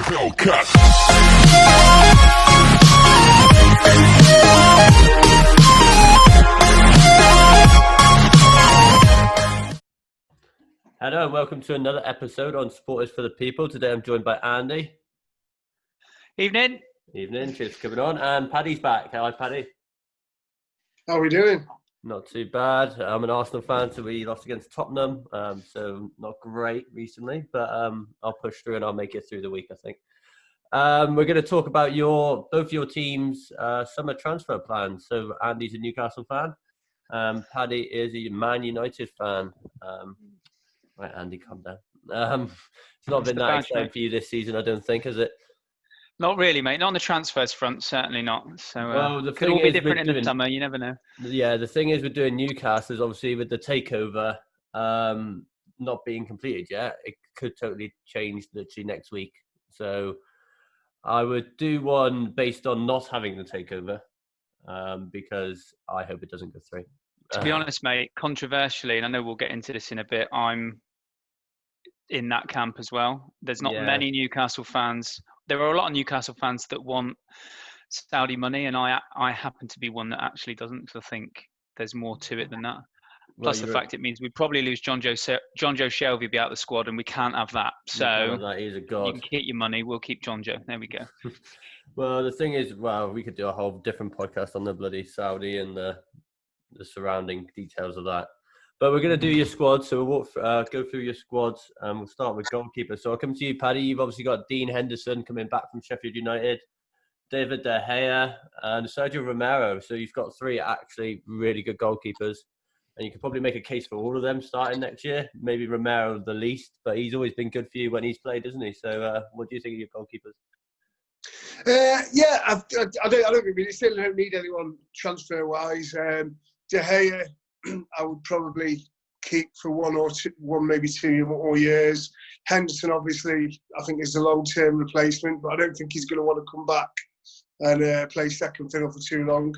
Hellcat. Hello and welcome to another episode on Supporters for the People. Today I'm joined by Andy. Evening. Evening, cheers for coming on. And Paddy's back. Hi, Paddy. How are we doing? Not too bad. I'm an Arsenal fan, so we lost against Tottenham. So not great recently, but I'll push through and I'll make it through the week, I think. We're going to talk about both your teams' summer transfer plans. So Andy's a Newcastle fan. Paddy is a Man United fan. Right, Andy, calm down. It's not been that exciting for you this season, I don't think, has it? Not really, mate. Not on the transfers front, certainly not. So well, the could all be different in the summer. You never know. Yeah, the thing is with doing Newcastle is obviously with the takeover not being completed yet, it could totally change literally next week. So I would do one based on not having the takeover because I hope it doesn't go through. To be honest, mate, controversially, and I know we'll get into this in a bit, I'm in that camp as well. There's not many Newcastle fans. There are a lot of Newcastle fans that want Saudi money, and I happen to be one that actually doesn't, because I think there's more to it than that. Plus the fact it means we probably lose John Joe Shelby be out of the squad, and we can't have that. So he's a god. You can keep your money. We'll keep John Joe. There we go. Well, the thing is, we could do a whole different podcast on the bloody Saudi and the surrounding details of that. But we're going to do your squad, so we'll go through your squads. We'll start with goalkeeper. So I'll come to you, Paddy. You've obviously got Dean Henderson coming back from Sheffield United, David De Gea, and Sergio Romero. So you've got three actually really good goalkeepers. And you could probably make a case for all of them starting next year. Maybe Romero the least, but he's always been good for you when he's played, isn't he? So what do you think of your goalkeepers? I don't think we still don't need anyone transfer-wise. De Gea, I would probably keep for one, maybe 2 more years. Henderson, obviously, I think is a long-term replacement, but I don't think he's going to want to come back and play second fiddle for too long.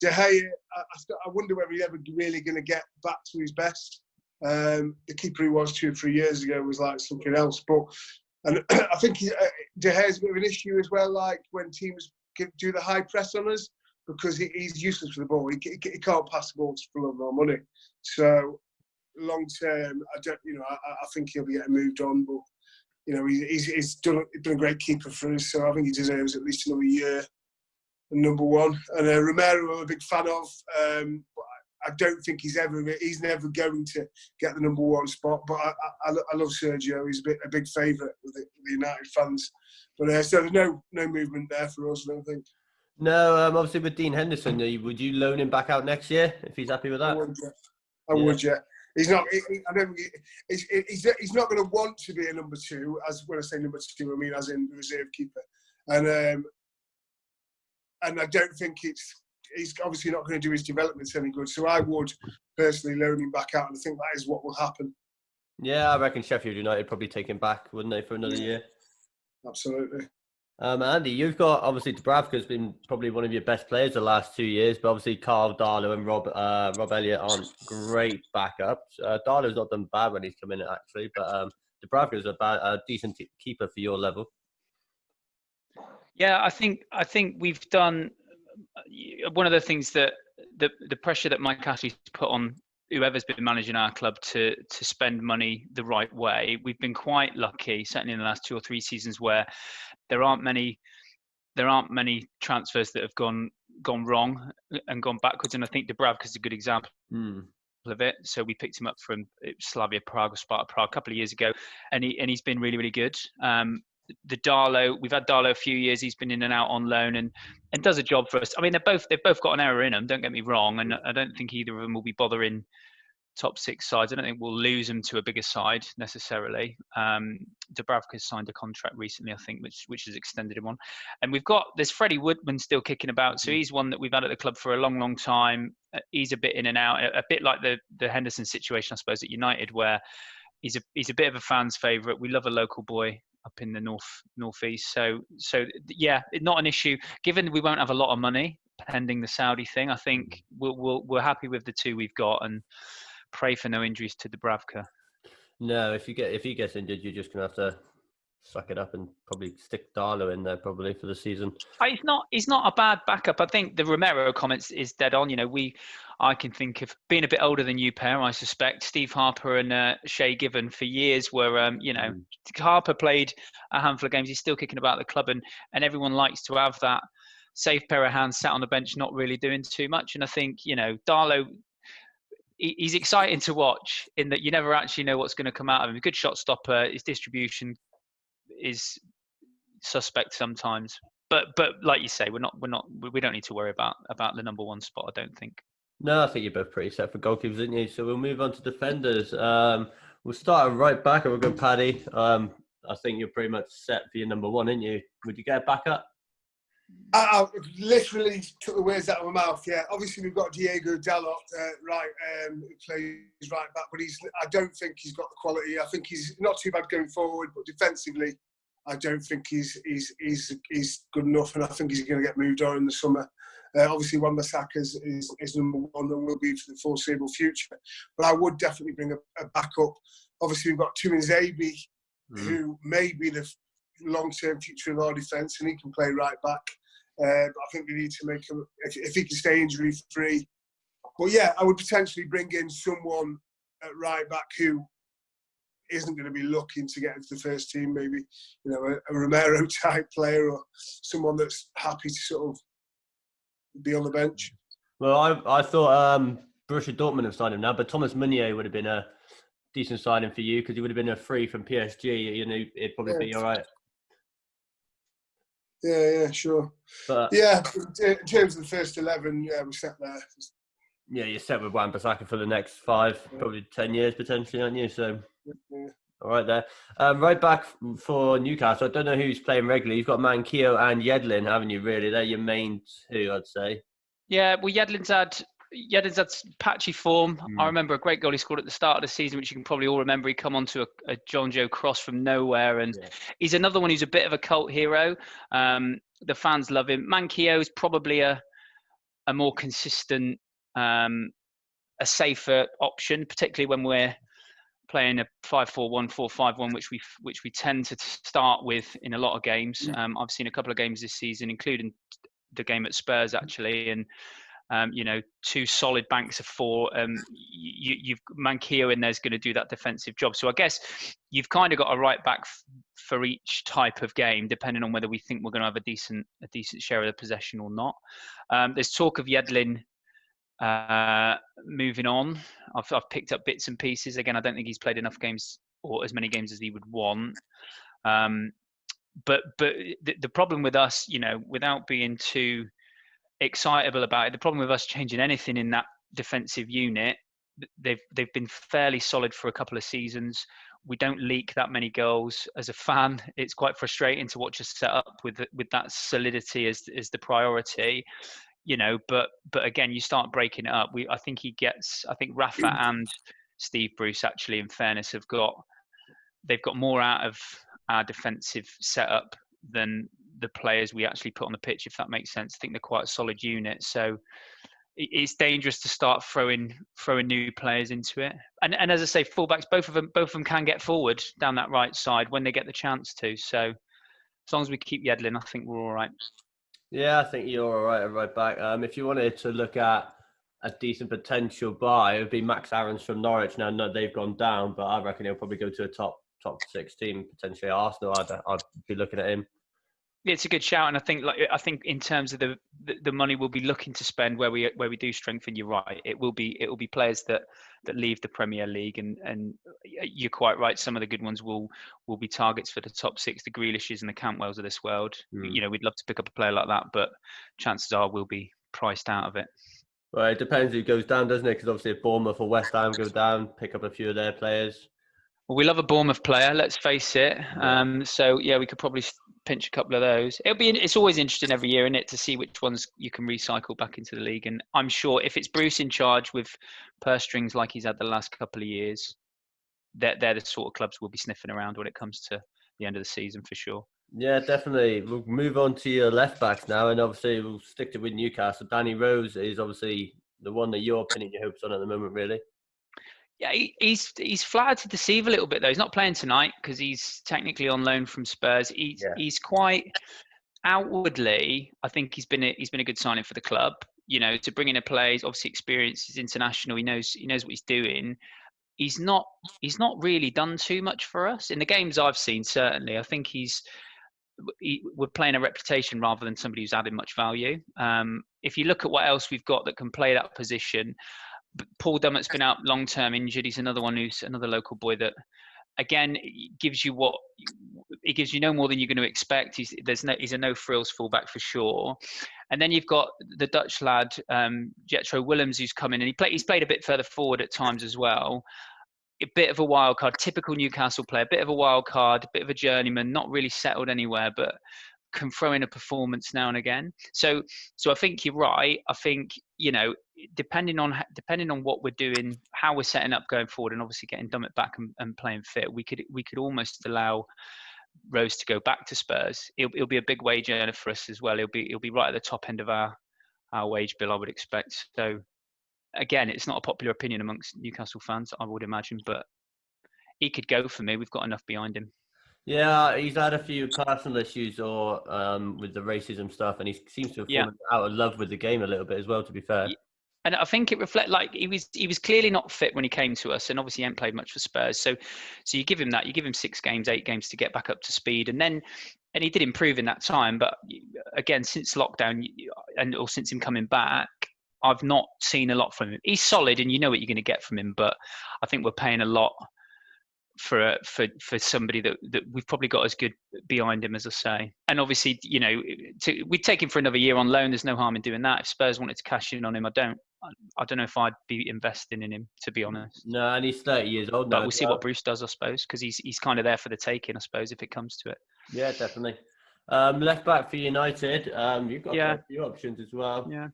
De Gea, I wonder whether he's ever really going to get back to his best. The keeper he was 2 or 3 years ago was like something else. And I think De Gea's a bit of an issue as well, like when teams do the high press on us, because he's useless for the ball. He can't pass the ball for love nor money. So long term, I think he'll be getting moved on. But he's done a great keeper for us, so I think he deserves at least another year. Number one, and Romero, I'm a big fan of. But I don't think he's never going to get the number one spot. But I love Sergio. He's a big favourite with the United fans. But so there's no movement there for us, I don't think. No, obviously with Dean Henderson, would you loan him back out next year if he's happy with that? I would, yeah. He's not. I don't. He's not going to want to be a number two. As when I say number two, I mean as in the reserve keeper. And I don't think he's obviously not going to do his development any good. So I would personally loan him back out, and I think that is what will happen. Yeah, I reckon Sheffield United probably take him back, wouldn't they, for another year? Absolutely. Andy, you've got obviously Dubravka's been probably one of your best players the last 2 years, but obviously Carl Darlow and Rob Elliott aren't great backups. Darlow's not done bad when he's come in actually, but Dubravka's a decent keeper for your level. Yeah, I think we've done one of the things that the pressure that Mike Ashley's put on whoever's been managing our club to spend money the right way. We've been quite lucky, certainly in the last 2 or 3 seasons, where there aren't many transfers that have gone wrong and gone backwards. And I think Dubravka's a good example of it. So we picked him up from Slavia Prague or Sparta Prague a couple of years ago, and he's been really, really good. The Darlow, we've had Darlow a few years. He's been in and out on loan and does a job for us. I mean, they've both got an error in them. Don't get me wrong, and I don't think either of them will be bothering top 6 sides. I don't think we'll lose them to a bigger side necessarily. Dubravka's signed a contract recently, I think, which has extended him on. And we've got this Freddie Woodman still kicking about. So he's one that we've had at the club for a long, long time. He's a bit in and out, a bit like the Henderson situation, I suppose, at United, where he's a bit of a fan's favourite. We love a local boy up in the northeast. So yeah, not an issue. Given we won't have a lot of money pending the Saudi thing, I think we're happy with the 2 we've got and pray for no injuries to Dubravka. No, if he gets injured, you're just gonna have to suck it up and probably stick Darlow in there probably for the season. He's not a bad backup. I think the Romero comments is dead on. I can think of being a bit older than you, pair. I suspect Steve Harper and Shay Given for years were, Harper played a handful of games. He's still kicking about the club, and everyone likes to have that safe pair of hands sat on the bench, not really doing too much. And I think Darlow, he's exciting to watch in that you never actually know what's going to come out of him. A good shot stopper. His distribution is suspect sometimes, but like you say, we don't need to worry about the number one spot, I don't think. No, I think you're both pretty set for goalkeepers, aren't you? So we'll move on to defenders. We'll start right back and we'll go Paddy. I think you're pretty much set for your number one, aren't you? Would you get back up? I literally took the words out of my mouth. Yeah, obviously we've got Diego Dalot, who plays right back, but I don't think he's got the quality. I think he's not too bad going forward, but defensively, I don't think he's good enough, and I think he's going to get moved on in the summer. Obviously, Wan-Bissaka is number one and will be for the foreseeable future. But I would definitely bring a backup. Obviously, we've got Tuanzebe, who may be the long-term future of our defence, and he can play right back. But I think we need to make him, if he can stay injury-free. But yeah, I would potentially bring in someone at right back who isn't going to be looking to get into the first team, maybe a Romero type player or someone that's happy to sort of be on the bench. Well, I thought Borussia Dortmund have signed him now, but Thomas Meunier would have been a decent signing for you because he would have been a free from PSG. It'd probably be all right. Yeah, sure. But yeah, in terms of the first 11, yeah, we're set there. Yeah, you're set with Wan-Bissaka for the next 5, probably 10 years potentially, aren't you? So, all right there. Right back for Newcastle. I don't know who's playing regularly. You've got Manquillo and Yedlin, haven't you? Really, they're your main two, I'd say. Yeah, well, Yedlin's had patchy form. I remember a great goal he scored at the start of the season, which you can probably all remember. He come onto a John Joe cross from nowhere, and he's another one who's a bit of a cult hero. The fans love him. Manquillo is probably a more consistent, a safer option, particularly when we're playing a 5-4-1, 4-5-1, which we tend to start with in a lot of games. I've seen a couple of games this season, including the game at Spurs actually, and 2 solid banks of 4. You've Manquillo in there's going to do that defensive job. So I guess you've kind of got a right back for each type of game, depending on whether we think we're going to have a decent share of the possession or not. There's talk of Yedlin moving on. I've picked up bits and pieces. Again, I don't think he's played enough games or as many games as he would want. But the problem with us, without being too excitable about it, the problem with us changing anything in that defensive unit, they've been fairly solid for a couple of seasons. We don't leak that many goals. As a fan, it's quite frustrating to watch us set up with that solidity as the priority. But again, you start breaking it up. I think Rafa and Steve Bruce actually, in fairness, they've got more out of our defensive setup than the players we actually put on the pitch, if that makes sense. I think they're quite a solid unit. So it's dangerous to start throwing new players into it. And as I say, fullbacks, both of them can get forward down that right side when they get the chance to. So as long as we keep Yedlin, I think we're all right. Yeah, I think you're all right at right back. If you wanted to look at a decent potential buy, it would be Max Aarons from Norwich. Now, no, they've gone down, but I reckon he'll probably go to a top 6 team, potentially Arsenal. I'd be looking at him. Yeah, it's a good shout, and I think in terms of the money we'll be looking to spend where we do strengthen, you're right. It will be players that leave the Premier League, and you're quite right. Some of the good ones will be targets for the top 6, the Grealishes and the Cantwells of this world. We'd love to pick up a player like that, but chances are we'll be priced out of it. Well, it depends who goes down, doesn't it? Because obviously if Bournemouth or West Ham go down, pick up a few of their players. Well, we love a Bournemouth player, let's face it. So yeah, we could probably pinch a couple of those. It's always interesting every year, isn't it, to see which ones you can recycle back into the league. And I'm sure if it's Bruce in charge with purse strings like he's had the last couple of years, they're the sort of clubs we'll be sniffing around when it comes to the end of the season for sure. Yeah, definitely. We'll move on to your left backs now, and obviously we'll stick to with Newcastle. Danny Rose is obviously the one that you're pinning your hopes on at the moment, really. Yeah, he's flattered to deceive a little bit though. He's not playing tonight because he's technically on loan from Spurs. He's quite outwardly, I think he's been a good signing for the club. You know, to bring in a player, he's obviously experienced, he's international. He knows what he's doing. He's not really done too much for us in the games I've seen. Certainly, I think we're playing a reputation rather than somebody who's added much value. If you look at what else we've got that can play that position, Paul Dummett's been out long-term injured. He's another one who's another local boy that, again, gives you no more than you're going to expect. He's a no frills fullback for sure. And then you've got the Dutch lad Jetro Willems, who's come in, and he's played a bit further forward at times as well. A bit of a wild card, typical Newcastle player, a bit of a wild card, a bit of a journeyman, not really settled anywhere, but can throw in a performance now and again. So I think you're right. I think, you know, depending on what we're doing, how we're setting up going forward, and obviously getting Dummett back and playing fit, we could almost allow Rose to go back to Spurs. It'll be a big wage earner for us as well. He'll be right at the top end of our wage bill, I would expect. So again, it's not a popular opinion amongst Newcastle fans, I would imagine, but he could go for me. We've got enough behind him. Yeah, he's had a few personal issues or with the racism stuff, and he seems to have fallen out of love with the game a little bit as well, to be fair. And I think it reflects, like, he was clearly not fit when he came to us, and obviously he hadn't played much for Spurs. So you give him that, you give him 6 games, 8 games to get back up to speed, and he did improve in that time. But again, since lockdown or since him coming back, I've not seen a lot from him. He's solid, and you know what you're going to get from him. But I think we're paying a lot for somebody that we've probably got as good behind him, as I say. And obviously, you know, we'd take him for another year on loan. There's no harm in doing that. If Spurs wanted to cash in on him, I don't know if I'd be investing in him, to be honest. No, and he's 30 years old now. But we'll see what Bruce does, I suppose, because he's kind of there for the taking, I suppose, if it comes to it. Yeah, definitely. Left back for United. You've got a few options as well. Yeah.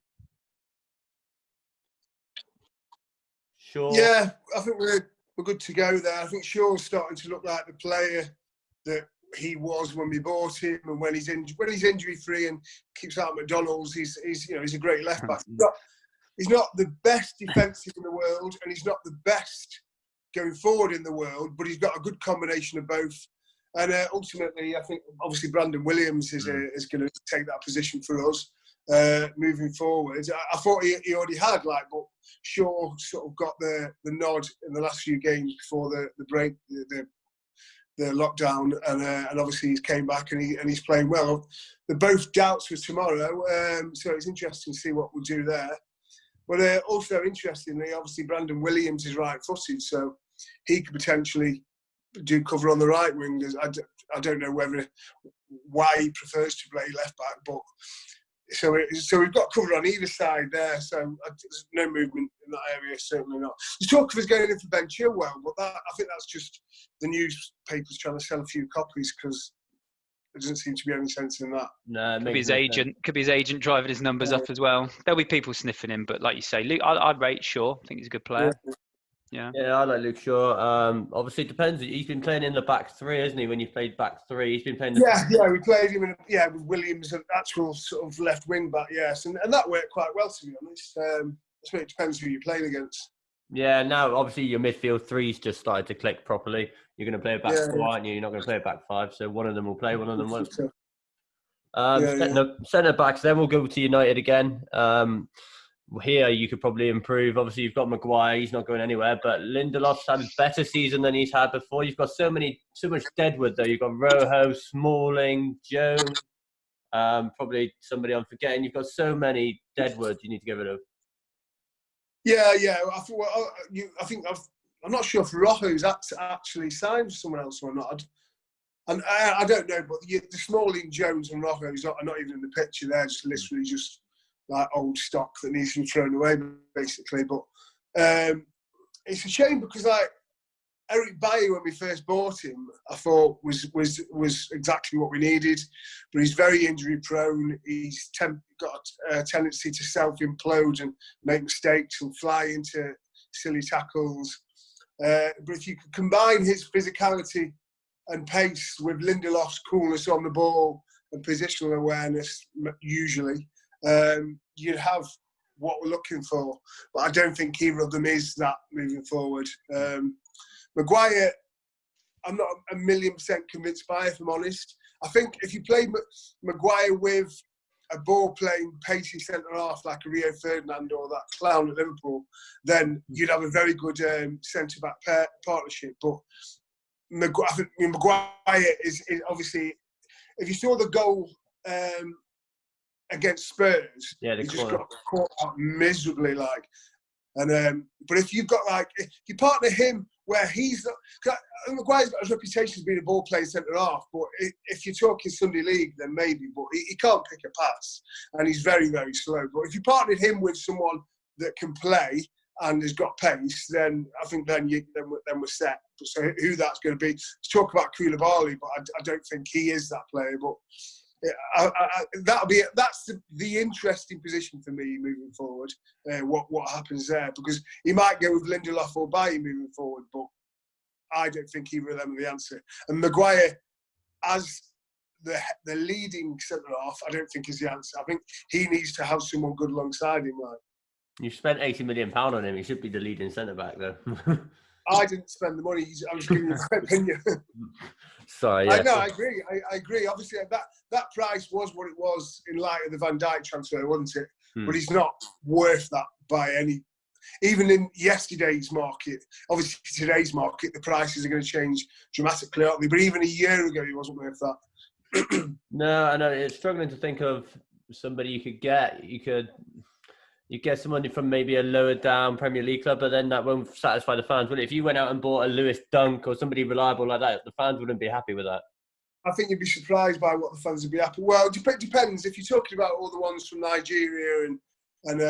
Sure. Yeah, I think we're good to go there. I think Shaw's starting to look like the player that he was when we bought him, and when he's injury free and keeps out McDonald's, he's a great left back. He's not the best defensive in the world, and he's not the best going forward in the world, but he's got a good combination of both. And ultimately, I think obviously Brandon Williams is going to take that position for us moving forward. I thought he already had, but Shaw sort of got the nod in the last few games before the break, the lockdown, and obviously he's came back and he's playing well. They're both doubts for tomorrow, so it's interesting to see what we'll do there. But also interestingly, obviously Brandon Williams is right-footed, so he could potentially do cover on the right wing. I don't know why he prefers to play left back, but so we've got cover on either side there. So there's no movement in that area, certainly not. There's talk of us going in for Ben Chilwell, but I think that's just the newspapers trying to sell a few copies, because there doesn't seem to be any sense in that. No, could be his agent driving his numbers up as well. There'll be people sniffing him, but like you say, Luke, I'd rate Shaw. I think he's a good player. Yeah, I like Luke Shaw. Obviously, it depends. He's been playing in the back 3, hasn't he? When you played back 3, he's been playing. We played him with Williams, an actual sort of left wing back. Yes, and that worked quite well, to be honest. So it depends who you're playing against. Yeah, now obviously your midfield 3's just started to click properly. You're going to play a back 4, aren't you? You're not going to play a back 5, so one of them will play, one of them won't. Centre backs. Then we'll go to United again. Here you could probably improve. Obviously, you've got Maguire. He's not going anywhere. But Lindelof's had a better season than he's had before. You've got so much deadwood though. You've got Rojo, Smalling, Jones. Probably somebody I'm forgetting. You've got so many deadwood you need to get rid of. Yeah. I'm not sure if Rojo's actually signed for someone else or not. And I don't know, but the Smalling, Jones, and Rojo's are not even in the picture. They're just literally just like old stock that needs to be thrown away, basically. But it's a shame, because Eric Bailly, when we first bought him, I thought was exactly what we needed. But he's very injury prone. He's got a tendency to self-implode and make mistakes and fly into silly tackles. But if you could combine his physicality and pace with Lindelof's coolness on the ball and positional awareness, usually, you'd have what we're looking for. But I don't think either of them is that moving forward. Maguire, I'm not 1,000,000% convinced by, if I'm honest. I think if you play Maguire with a ball-playing, pacey centre-half like a Rio Ferdinand or that clown at Liverpool, then you'd have a very good centre-back partnership. But I think Maguire is obviously, if you saw the goal against Spurs, he just got caught out miserably, like. And but if you've got if you partner him where he's not, Maguire's got a reputation as being a ball playing centre half, but if you're talking Sunday League, then maybe. But he can't pick a pass, and he's very, very slow. But if you partnered him with someone that can play and has got pace, then I think then we're set. So who that's going to be? To talk about Koulibaly, but I don't think he is that player. But that's the interesting position for me moving forward. What happens there, because he might go with Lindelof or Bailly moving forward, but I don't think either of them are the answer. And Maguire, as the leading centre half, I don't think is the answer. I think he needs to have someone good alongside him. Like, you spent £80 million on him. He should be the leading centre back, though. I didn't spend the money. I was giving you my opinion. Sorry, yeah. I agree. I agree. Obviously, that price was what it was in light of the Van Dijk transfer, wasn't it? But he's not worth that by any. Even in yesterday's market, obviously today's market, the prices are going to change dramatically, aren't they? But even a year ago, he wasn't worth that. No, I know. It's struggling to think of somebody you could get. You get someone from maybe a lower down Premier League club, but then that won't satisfy the fans, would it? If you went out and bought a Lewis Dunk or somebody reliable like that, the fans wouldn't be happy with that. I think you'd be surprised by what the fans would be happy. Well, it depends. If you're talking about all the ones from Nigeria and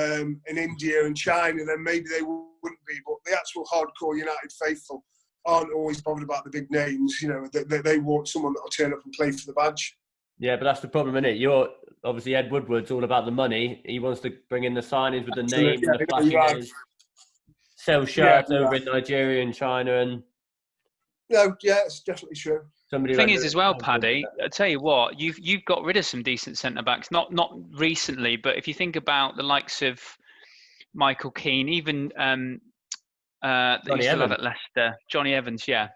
India and China, then maybe they wouldn't be. But the actual hardcore United faithful aren't always bothered about the big names. You know, they want someone that'll turn up and play for the badge. Yeah, but that's the problem, isn't it? You're obviously Ed Woodward's all about the money. He wants to bring in the signings with the name and the flashy names. Sell shirts over in Nigeria and China and. No, yeah, it's definitely true. The thing is, as well, Paddy, I tell you what, you've got rid of some decent centre backs. Not recently, but if you think about the likes of Michael Keane, even Johnny Evans at Leicester, Johnny Evans, yeah.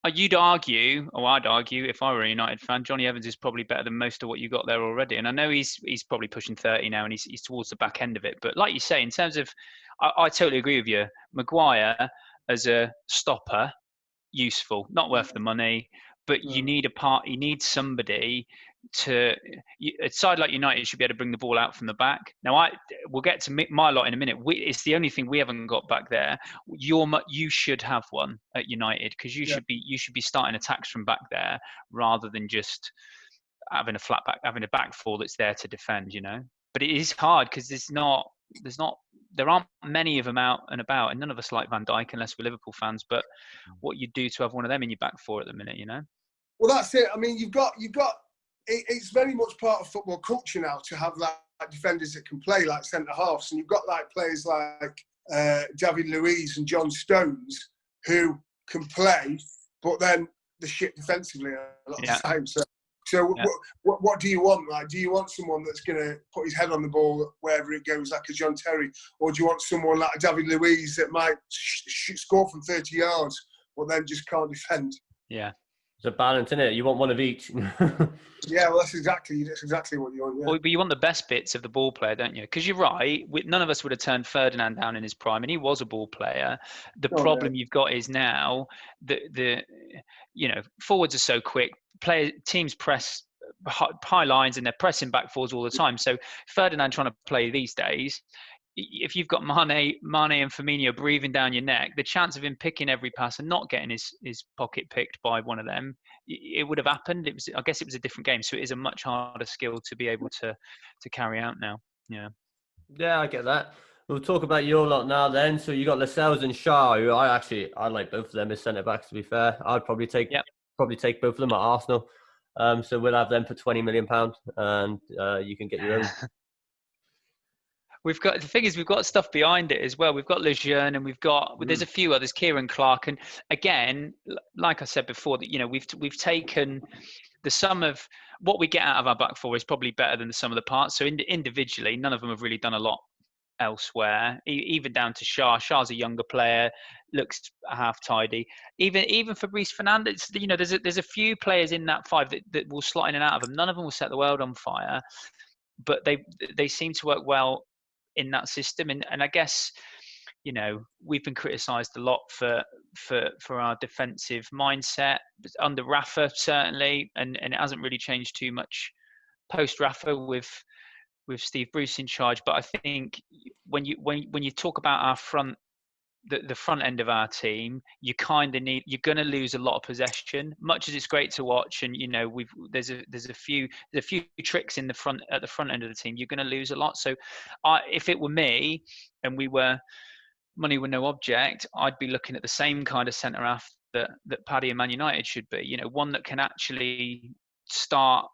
I'd argue, if I were a United fan, Johnny Evans is probably better than most of what you got there already. And I know he's probably pushing 30 now, and he's towards the back end of it. But like you say, in terms of, I totally agree with you. Maguire as a stopper, useful, not worth the money, but you need somebody to. A side like United should be able to bring the ball out from the back. Now, we'll get to my lot in a minute. It's the only thing we haven't got back there. You should have one at United, because you should be starting attacks from back there rather than just having a back four that's there to defend. You know, but it is hard because there aren't many of them out and about, and none of us like Van Dijk unless we're Liverpool fans. But what you do to have one of them in your back four at the minute, you know? Well, that's it. I mean, you've got. It's very much part of football culture now to have like defenders that can play like centre halves, and you've got like players like David Luiz and John Stones who can play, but then the shit defensively a lot of the time. So what do you want? Like, do you want someone that's going to put his head on the ball wherever it goes, like a John Terry, or do you want someone like David Luiz that might score from 30 yards, but then just can't defend? Yeah. It's a balance, isn't it? You want one of each. Yeah, well, that's exactly what you want. Yeah. Well, but you want the best bits of the ball player, don't you? Because you're right. None of us would have turned Ferdinand down in his prime, and he was a ball player. The problem you've got is now the forwards are so quick. Teams press high lines, and they're pressing back forwards all the time. So Ferdinand trying to play these days, if you've got Mane and Firmino breathing down your neck, the chance of him picking every pass and not getting his pocket picked by one of them, it would have happened. I guess it was a different game, so it is a much harder skill to be able to carry out now. Yeah, I get that. We'll talk about your lot now then. So you got Lascelles and Shaw, who I like both of them as centre backs. To be fair, I'd probably take both of them at Arsenal. So we'll have them for £20 million, and you can get your own. We've got stuff behind it as well. We've got Lejeune, and there's a few others, Kieran Clark, and again, like I said before, that we've taken the sum of what we get out of our back four is probably better than the sum of the parts. So individually, none of them have really done a lot elsewhere, even down to Shah. Shah's a younger player, looks half tidy. Even for Bruno Fernandes, there's a few players in that five that will slot in and out of them. None of them will set the world on fire, but they seem to work well in that system. And I guess, we've been criticised a lot for our defensive mindset under Rafa, certainly, and it hasn't really changed too much post Rafa with Steve Bruce in charge. But I think when you talk about our front, the front end of our team, you kind of you're going to lose a lot of possession. Much as it's great to watch, and there's a few tricks at the front end of the team, you're going to lose a lot. So, if it were me and money were no object, I'd be looking at the same kind of centre half that Paddy and Man United should be. One that can actually start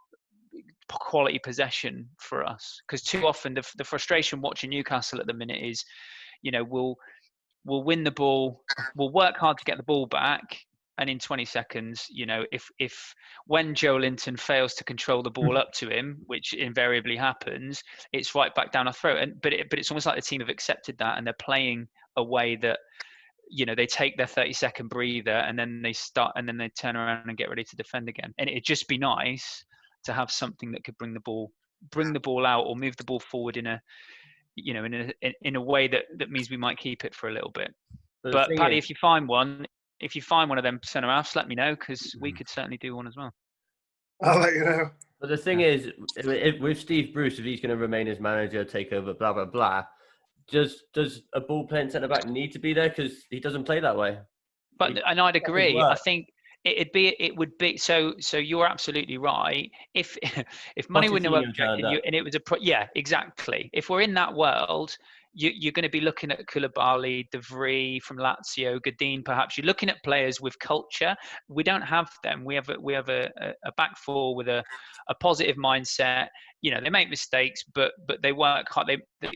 quality possession for us, because too often the frustration watching Newcastle at the minute is, we'll win the ball, we'll work hard to get the ball back, and in 20 seconds, if when Joe Linton fails to control the ball up to him, which invariably happens, it's right back down our throat. But it's almost like the team have accepted that, and they're playing a way that, they take their 30-second breather and then they turn around and get ready to defend again. And it'd just be nice to have something that could bring the ball out or move the ball forward in a way that means we might keep it for a little bit. But Paddy, if you find one of them centre halves, let me know, because we could certainly do one as well. I'll let you know. But the thing is, with Steve Bruce, if he's going to remain as manager, take over, blah blah blah, does a ball playing centre back need to be there, because he doesn't play that way? And I'd agree. I think it would be so you're absolutely right. If money were no object and it was exactly. If we're in that world, you're going to be looking at Koulibaly, De Vrij from Lazio, Godin, perhaps. You're looking at players with culture. We don't have them. We have a back four with a positive mindset. They make mistakes, but they work hard.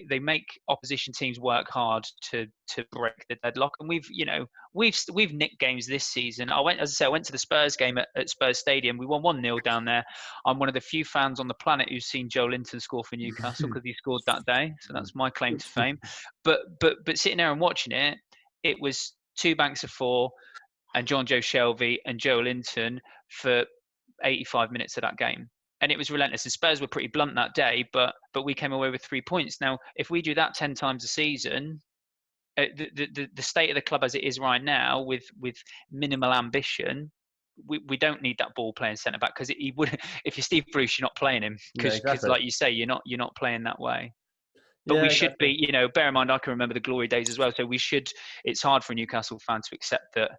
They make opposition teams work hard to break the deadlock. And we've nicked games this season. I went to the Spurs game at Spurs Stadium. We won 1-0 down there. I'm one of the few fans on the planet who's seen Joe Linton score for Newcastle, because he scored that day. So that's my claim to fame. But sitting there and watching it, it was two banks of four and John Joe Shelby and Joe Linton for 85 minutes of that game. And it was relentless. And Spurs were pretty blunt that day, but we came away with 3 points. Now, if we do that 10 times a season, the state of the club as it is right now, with minimal ambition, we don't need that ball playing centre back, because if you're Steve Bruce, you're not playing him, because like you say, you're not playing that way. But we should be, bear in mind, I can remember the glory days as well. So it's hard for a Newcastle fan to accept that,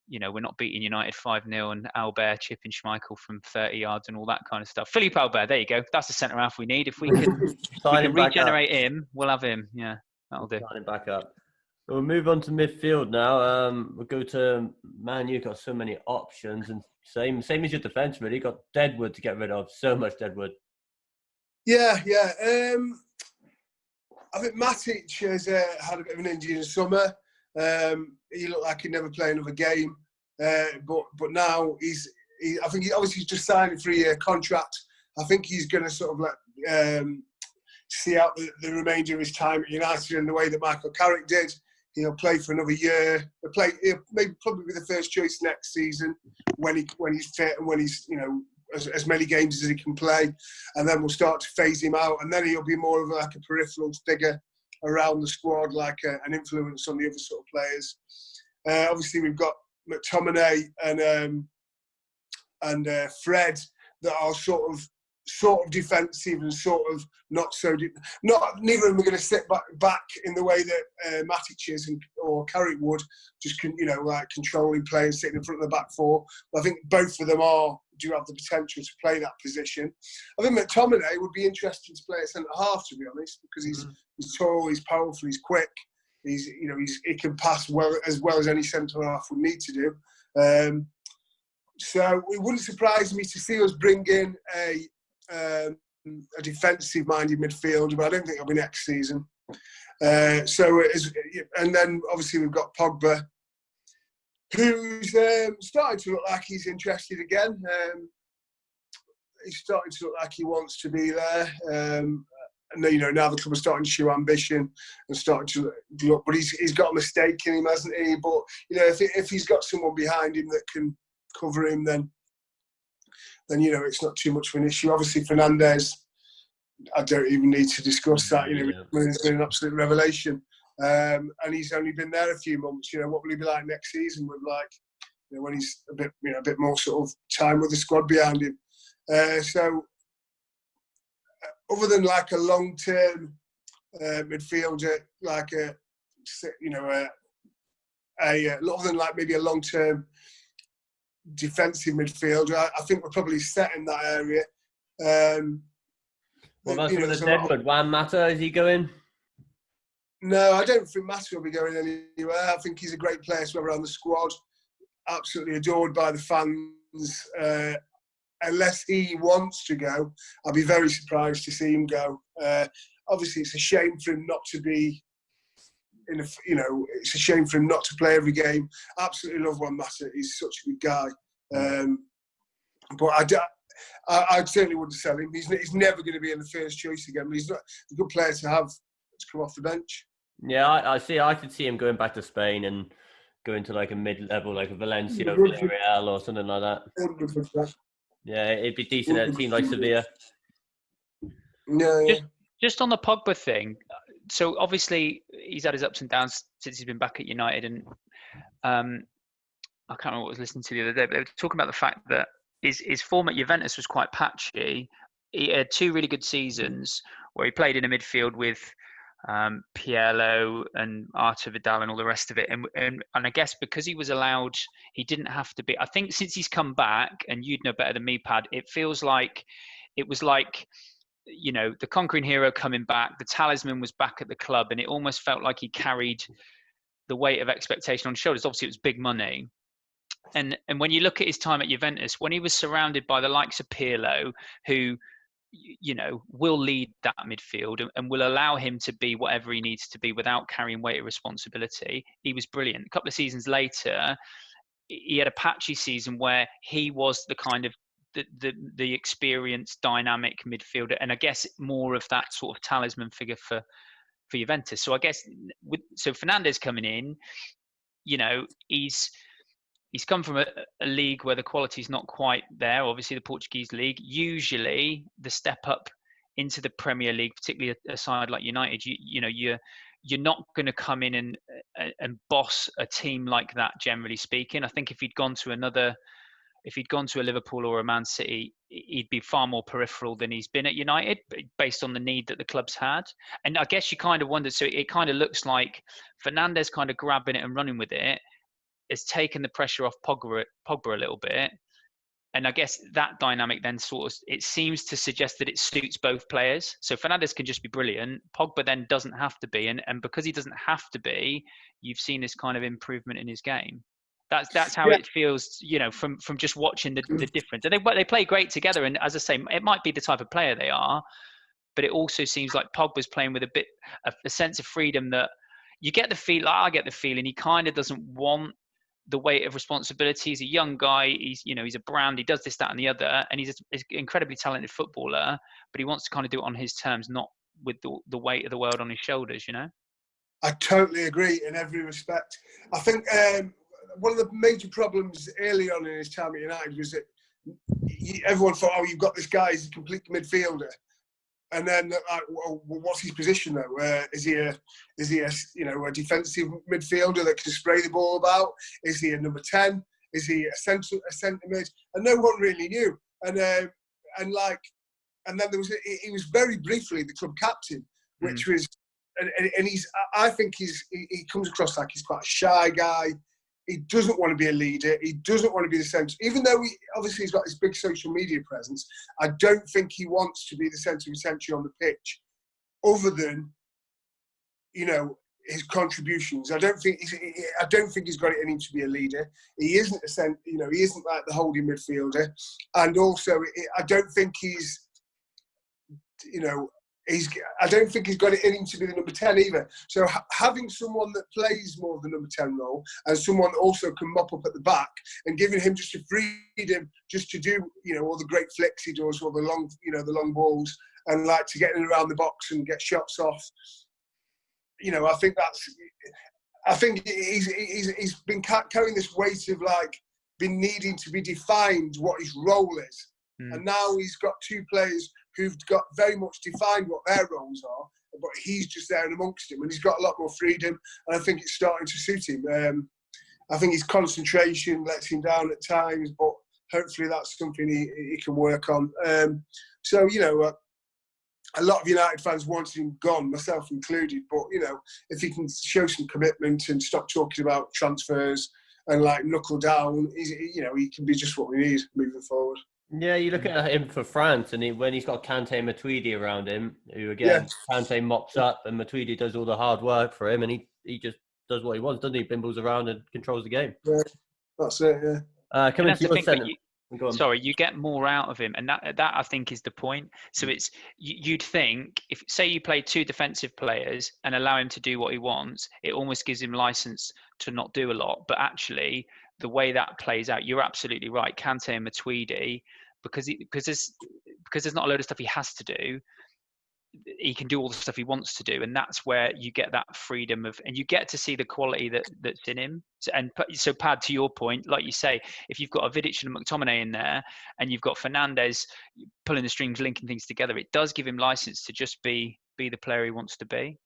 we're not beating United 5-0 and Albert chipping Schmeichel from 30 yards and all that kind of stuff. Philippe Albert, there you go. That's the centre half we need. If we can regenerate him, we'll have him. Yeah, that'll do. Sign him back up. We'll move on to midfield now. We'll go to Man U. Got so many options, and same as your defence, really. Got Deadwood to get rid of. So much Deadwood. Yeah. I think Matic has had a bit of an injury in the summer. He looked like he'd never play another game, but now I think he obviously just signed a 3-year contract. I think he's going to sort of see out the remainder of his time at United in the way that Michael Carrick did. He'll play for another year. He'll probably be the first choice next season when he's fit and when he's as many games as he can play, and then we'll start to phase him out, and then he'll be more of like a peripheral figure around the squad, like an influence on the other sort of players. Obviously, we've got McTominay and Fred that are sort of defensive and sort of not so. Neither of them are going to sit back in the way that Matic is or Carrick would, just like controlling play and sitting in front of the back four. But I think both of them do have the potential to play that position. I think McTominay would be interesting to play at centre half, to be honest, because he's tall, he's powerful, he's quick. He can pass as well as any centre half would need to do. So it wouldn't surprise me to see us bring in a defensive-minded midfielder, but I don't think it'll be next season. And then obviously we've got Pogba, who's starting to look like he's interested again. he's starting to look like he wants to be there. And now the club is starting to show ambition and starting to look. But he's got a mistake in him, hasn't he? But if he's got someone behind him that can cover him, then it's not too much of an issue. Obviously, Fernandes, I don't even need to discuss that. He's been an absolute revelation, and he's only been there a few months. What will he be like next season? With when he's a bit more sort of time with the squad behind him. So, other than like a long-term midfielder, other than like maybe a long-term defensive midfielder, I think we're probably set in that area. What about some of the Deadwood? Juan Mata, is he going? No, I don't think Mata will be going anywhere. I think he's a great player to have around the squad. Absolutely adored by the fans. Unless he wants to go, I'll be very surprised to see him go. Obviously, it's a shame for him not to be it's a shame for him not to play every game. Absolutely love Juan Mata. He's such a good guy. But I certainly wouldn't sell him. He's never going to be in the first choice again. But he's not a good player to have to come off the bench. Yeah, I could see him going back to Spain and going to like a mid-level, like a Valencia, Villarreal, or something like that. Yeah, it'd be decent at a team like Sevilla. Yeah. Just on the Pogba thing, so obviously he's had his ups and downs since he's been back at United, and I can't remember what I was listening to the other day, but they were talking about the fact that his form at Juventus was quite patchy. He had 2 really good seasons where he played in a midfield with Pirlo and Artur Vidal and all the rest of it, and I guess because he was allowed, he didn't have to be. I think since he's come back, and you'd know better than me, Pad, it feels like it was like the conquering hero coming back, the talisman was back at the club, and it almost felt like he carried the weight of expectation on his shoulders. Obviously, it was big money. And when you look at his time at Juventus, when he was surrounded by the likes of Pirlo, who will lead that midfield and will allow him to be whatever he needs to be without carrying weight of responsibility, he was brilliant. A couple of seasons later, he had a patchy season where he was the kind of the experienced, dynamic midfielder, and I guess more of that sort of talisman figure for Juventus. So I guess so Fernandes coming in, he's come from a league where the quality is not quite there. Obviously, the Portuguese league. Usually, the step up into the Premier League, particularly a side like United, you're not going to come in and boss a team like that. Generally speaking, I think if he'd gone to a Liverpool or a Man City, he'd be far more peripheral than he's been at United, based on the need that the club's had. And I guess you kind of wonder. So it kind of looks like Fernandes kind of grabbing it and running with it has taken the pressure off Pogba a little bit. And I guess that dynamic then it seems to suggest that it suits both players. So Fernandes can just be brilliant. Pogba then doesn't have to be. And because he doesn't have to be, you've seen this kind of improvement in his game. That's how it feels, from just watching the difference. And they play great together. And as I say, it might be the type of player they are, but it also seems like Pogba's playing with a sense of freedom that you get the feel. I get the feeling he kind of doesn't want the weight of responsibility. He's a young guy. He's a brand. He does this, that, and the other, and he's an incredibly talented footballer. But he wants to kind of do it on his terms, not with the weight of the world on his shoulders. I totally agree in every respect. I think one of the major problems early on in his time at United was that everyone thought, "Oh, you've got this guy. He's a complete midfielder." And then, like, well, what's his position though? Is he a defensive midfielder that can spray the ball about? Is he a number 10? Is he a centre mid? And no one really knew. And then there was he was very briefly the club captain, which was and I think he comes across like he's quite a shy guy. He doesn't want to be a leader. He doesn't want to be the centre. Even though obviously he's got this big social media presence, I don't think he wants to be the centre of attention on the pitch, other than, his contributions. I don't think he's got it in him to be a leader. He isn't he isn't like the holding midfielder, and also I don't think he's, I don't think he's got it in him to be the number 10 either. So having someone that plays more of the number 10 role and someone that also can mop up at the back and giving him just a freedom just to do, all the great flicks he does, or the long, the long balls, and like to get in around the box and get shots off. I think he's been carrying this weight of like been needing to be defined what his role is. And now he's got two players who've got very much defined what their roles are, but he's just there and amongst them, and he's got a lot more freedom, and I think it's starting to suit him. I think his concentration lets him down at times, but hopefully that's something he can work on. So, a lot of United fans wanted him gone, myself included, but, if he can show some commitment and stop talking about transfers and, like, knuckle down, he can be just what we need moving forward. Yeah, you look at him for France, and when he's got Kante and Matuidi around him, who again, Kante mops up and Matuidi does all the hard work for him, and he just does what he wants, doesn't he? Bimbles around and controls the game. Yeah, that's it, yeah. Coming to your centre. Sorry, you get more out of him, and that I think is the point. So it's you'd think if say you play two defensive players and allow him to do what he wants, it almost gives him license to not do a lot. But actually, the way that plays out, you're absolutely right. Kante and Matuidi, because there's not a load of stuff he has to do. He can do all the stuff he wants to do, and that's where you get that freedom of, and you get to see the quality that's in him. So Pad, to your point, like you say, if you've got a Vidic and a McTominay in there, and you've got Fernandes pulling the strings, linking things together, it does give him license to just be the player he wants to be.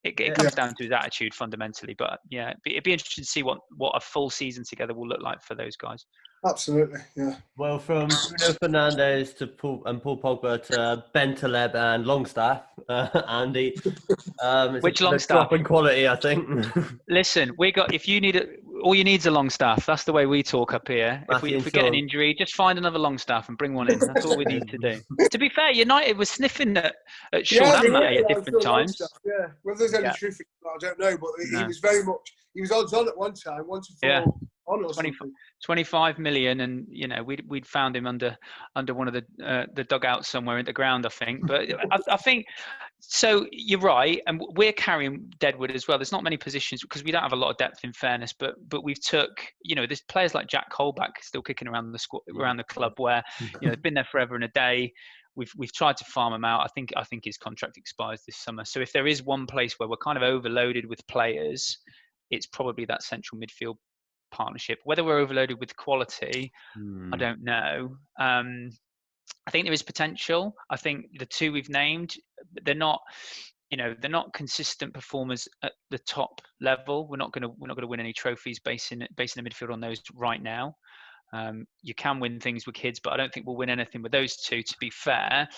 It comes down to his attitude fundamentally, but yeah, it'd be interesting to see what a full season together will look like for those guys. Absolutely, yeah. Well, from Bruno Fernandes to Paul Pogba to Bentaleb and Longstaff, Andy. Which Longstaff? Drop in quality, I think. Listen, if you need all you need is a Longstaff. That's the way we talk up here. If we get an injury, just find another Longstaff and bring one in. That's all we need to do. To be fair, United was sniffing at Sean and Matty at different times. Yeah, well, there's any truth in that, I don't know, but he was very much. He was odds on at one time, 1 to 4. Yeah. On or something. 25 million, and we'd found him under one of the dugouts somewhere in the ground, I think. But I think so. You're right, and we're carrying Deadwood as well. There's not many positions because we don't have a lot of depth, in fairness. But we've took there's players like Jack Colback still kicking around the club where they've been there forever and a day. We've tried to farm him out. I think his contract expires this summer. So if there is one place where we're kind of overloaded with players, it's probably that central midfield partnership. Whether we're overloaded with quality, I don't know. I think there is potential. I think the two we've named, they're not consistent performers at the top level. We're not going to win any trophies basing the midfield on those right now. You can win things with kids, but I don't think we'll win anything with those two, to be fair.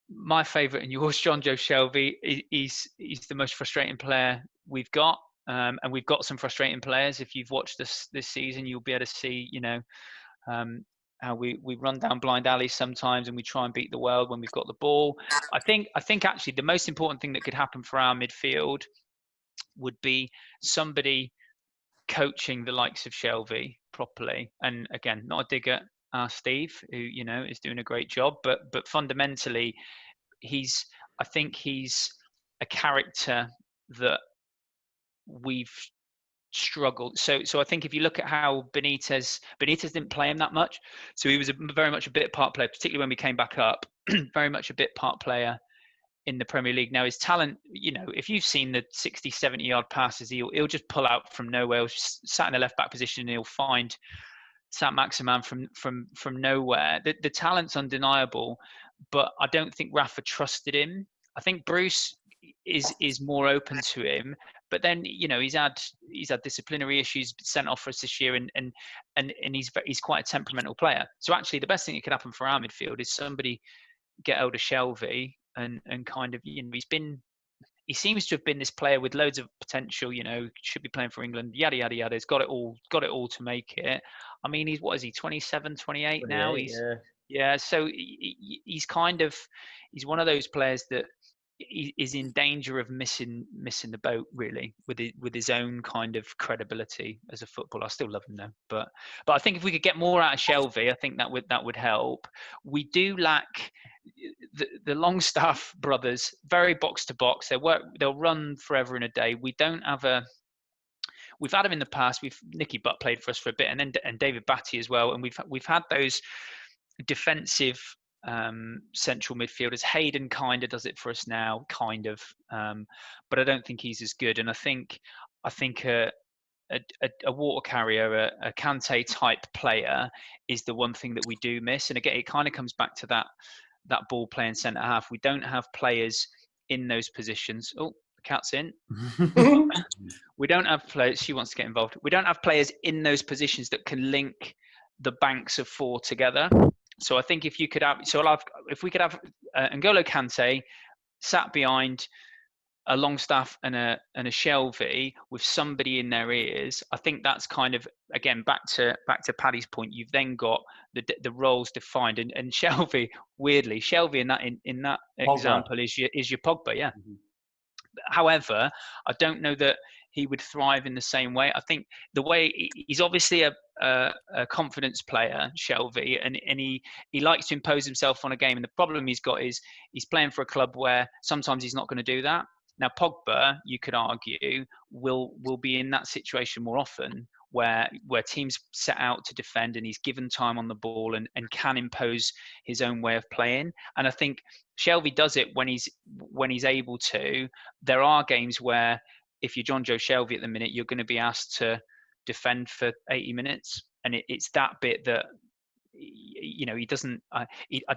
My favourite and yours, John Joe Shelvey, he's the most frustrating player we've got. And we've got some frustrating players. If you've watched this season, you'll be able to see, how we run down blind alleys sometimes, and we try and beat the world when we've got the ball. I think actually the most important thing that could happen for our midfield would be somebody coaching the likes of Shelvey properly. And again, not a dig at Steve, who is doing a great job, but fundamentally, I think he's a character that we've struggled. So I think if you look at how Benitez didn't play him that much. So he was very much a bit part player, particularly when we came back up, very much a bit part player in the Premier League. Now his talent, if you've seen the 60, 70 yard passes, he'll just pull out from nowhere. He'll just sat in the left back position and he'll find Saint-Maximin from nowhere. The talent's undeniable, but I don't think Rafa trusted him. I think Bruce is more open to him, but then he's had disciplinary issues, sent off for us this year, and he's quite a temperamental player. So actually, the best thing that could happen for our midfield is somebody get hold of Shelvey and kind of he seems to have been this player with loads of potential. Should be playing for England. Yada yada yada. He's got it all to make it. I mean, he's 27, 28 now. Yeah. So he's one of those players that is in danger of missing the boat, really, with his own kind of credibility as a footballer. I still love him though, but I think if we could get more out of Shelvey, I think that would help. We do lack the Longstaff brothers, very box to box. They'll run forever in a day. We don't have we've had them in the past. Nicky Butt played for us for a bit, and David Batty as well. And we've had those defensive central midfielders. Hayden kind of does it for us now, kind of, but I don't think he's as good. And I think a water carrier, a Kante type player, is the one thing that we do miss. And again, it kind of comes back to that ball playing centre half. We don't have players in those positions. Oh, the cat's in. We don't have players. She wants to get involved. We don't have players in those positions that can link the banks of four together. So I think if we could have N'Golo Kante sat behind a Longstaff and a Shelvey with somebody in their ears, I think that's kind of, again, back to Paddy's point. You've then got the roles defined, and Shelvey, weirdly, in that example is your Pogba, yeah. Mm-hmm. However, I don't know that he would thrive in the same way. I think the way he's obviously a confidence player, Shelvey, and he likes to impose himself on a game. And the problem he's got is he's playing for a club where sometimes he's not going to do that. Now, Pogba, you could argue, will be in that situation more often, where teams set out to defend and he's given time on the ball and can impose his own way of playing. And I think Shelvey does it when he's able to. There are games where if you're John Joe Shelvey at the minute, you're going to be asked to defend for 80 minutes. And it's that bit that, he doesn't, I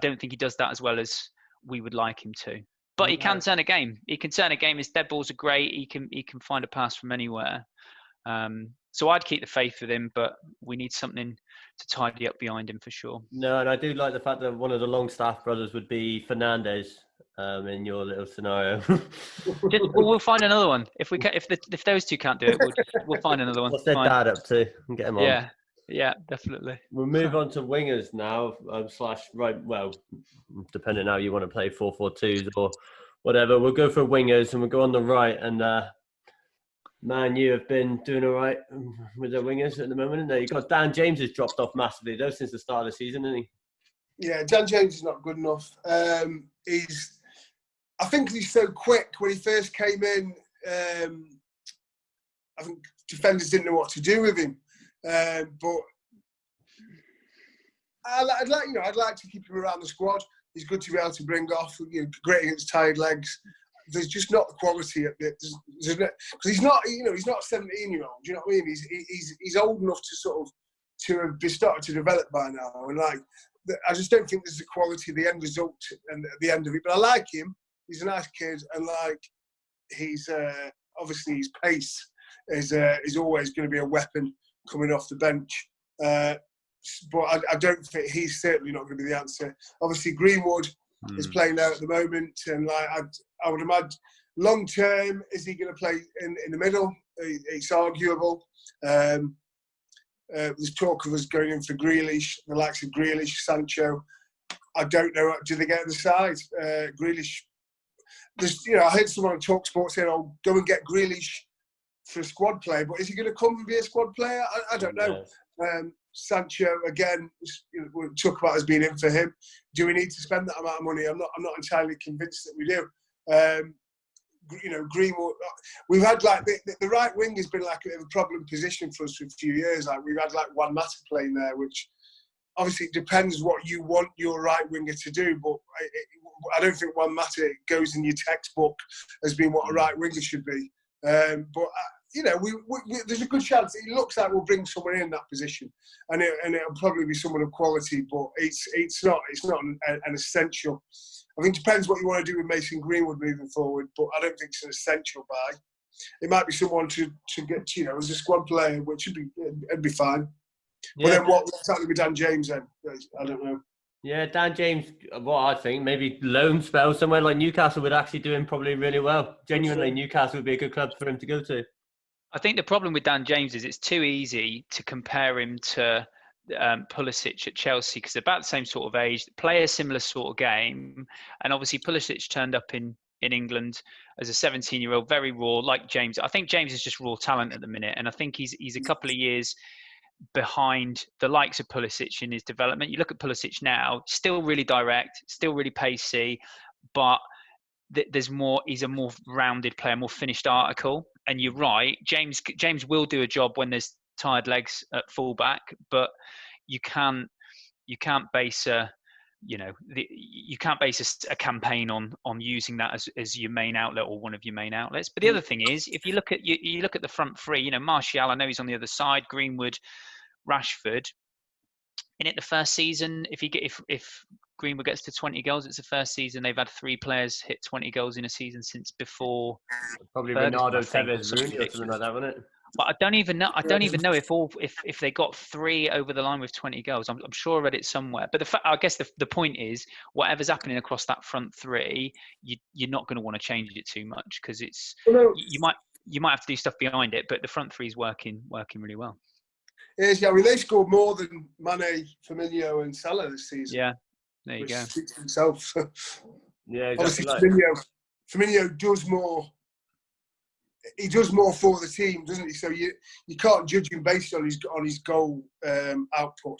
don't think he does that as well as we would like him to. But he can turn a game. He can turn a game. His dead balls are great. He can find a pass from anywhere. So I'd keep the faith with him, but we need something to tidy up behind him for sure. No, and I do like the fact that one of the Longstaff brothers would be Fernandes in your little scenario. We'll find another one. If those two can't do it, we'll find another one. What's their dad up to? And get him on. Yeah, definitely. We'll move on to wingers now, right. Well, depending how you want to play 4-4-2s or whatever. We'll go for wingers and we'll go on the right. And man, you have been doing all right with the wingers at the moment. You've got Dan James has dropped off massively though since the start of the season, hasn't he? Yeah, Dan James is not good enough. I think he's so quick. When he first came in, I think defenders didn't know what to do with him. But I'd like to keep him around the squad. He's good to be able to bring off. Great against tired legs. There's just not the quality at it because he's not. He's not a 17-year-old. Do you know what I mean? He's old enough to have been started to develop by now. And I just don't think there's the quality, the end result, and at the end of it. But I like him. He's a nice kid, and he's obviously his pace is always going to be a weapon coming off the bench. But I don't think he's certainly not going to be the answer. Obviously, Greenwood is playing there at the moment, and I would imagine long term, is he going to play in the middle? It's arguable. There's talk of us going in for Grealish, the likes of Grealish, Sancho. I don't know. Do they get on the side? Grealish. I heard someone on TalkSport saying, "Oh, go and get Grealish for a squad player," but is he going to come and be a squad player? I don't know. Sancho again, we'll talk about as being in for him. Do we need to spend that amount of money? I'm not entirely convinced that we do. Greenwood. We've had the right wing has been a bit of a problem position for us for a few years. We've had Juan Mata playing there, which obviously it depends what you want your right winger to do. But I don't think Juan Mata goes in your textbook as being what a right winger should be. But there's a good chance. It looks like we'll bring someone in that position, and it'll probably be someone of quality. But it's not an essential. I think it depends what you want to do with Mason Greenwood moving forward. But I don't think it's an essential buy. It might be someone to get as a squad player, which it'd be fine. Yeah. But then what's happening with Dan James then? I don't know. Yeah, Dan James, what I think, maybe loan spell somewhere like Newcastle would actually do him probably really well. Genuinely, Newcastle would be a good club for him to go to. I think the problem with Dan James is it's too easy to compare him to Pulisic at Chelsea because they're about the same sort of age, play a similar sort of game. And obviously Pulisic turned up in England as a 17-year-old, very raw, like James. I think James is just raw talent at the minute. And I think he's a couple of years behind the likes of Pulisic in his development. You look at Pulisic now, still really direct, still really pacey, but there's more. He's a more rounded player, more finished article. And you're right, James will do a job when there's tired legs at fullback, but you can't base a campaign on using that as your main outlet or one of your main outlets. But the other thing is, if you look at the front three, Martial, I know he's on the other side, Greenwood, Rashford. In it, the first season, if Greenwood gets to 20 goals, it's the first season they've had 3 players hit 20 goals in a season since before. Probably Ferguson, Ronaldo, Tevez, Rooney, or something like that, wasn't it? But I don't even know if they got 3 over the line with 20 goals. I'm sure I read it somewhere. But I guess the point is, whatever's happening across that front three, you're not going to want to change it too much, because you might have to do stuff behind it. But the front three is working really well. Yes, yeah, I mean, they scored more than Mane, Firmino, and Salah this season. Yeah, there you go. Speaks for himself. Yeah, exactly. Obviously, Firmino does more. He does more for the team, doesn't he? So you can't judge him based on his goal output.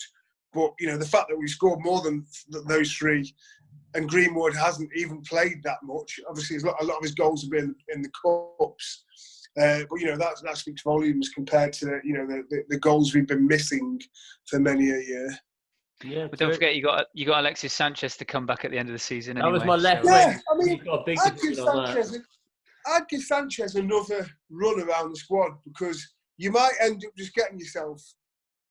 But the fact that we scored more than those 3, and Greenwood hasn't even played that much. Obviously, a lot of his goals have been in the cups. But that speaks volumes compared to the goals we've been missing for many a year. Yeah, but don't forget you got Alexis Sanchez to come back at the end of the season. That was my left wing. Yeah, I mean, I'd give Sanchez another run around the squad, because you might end up just getting yourself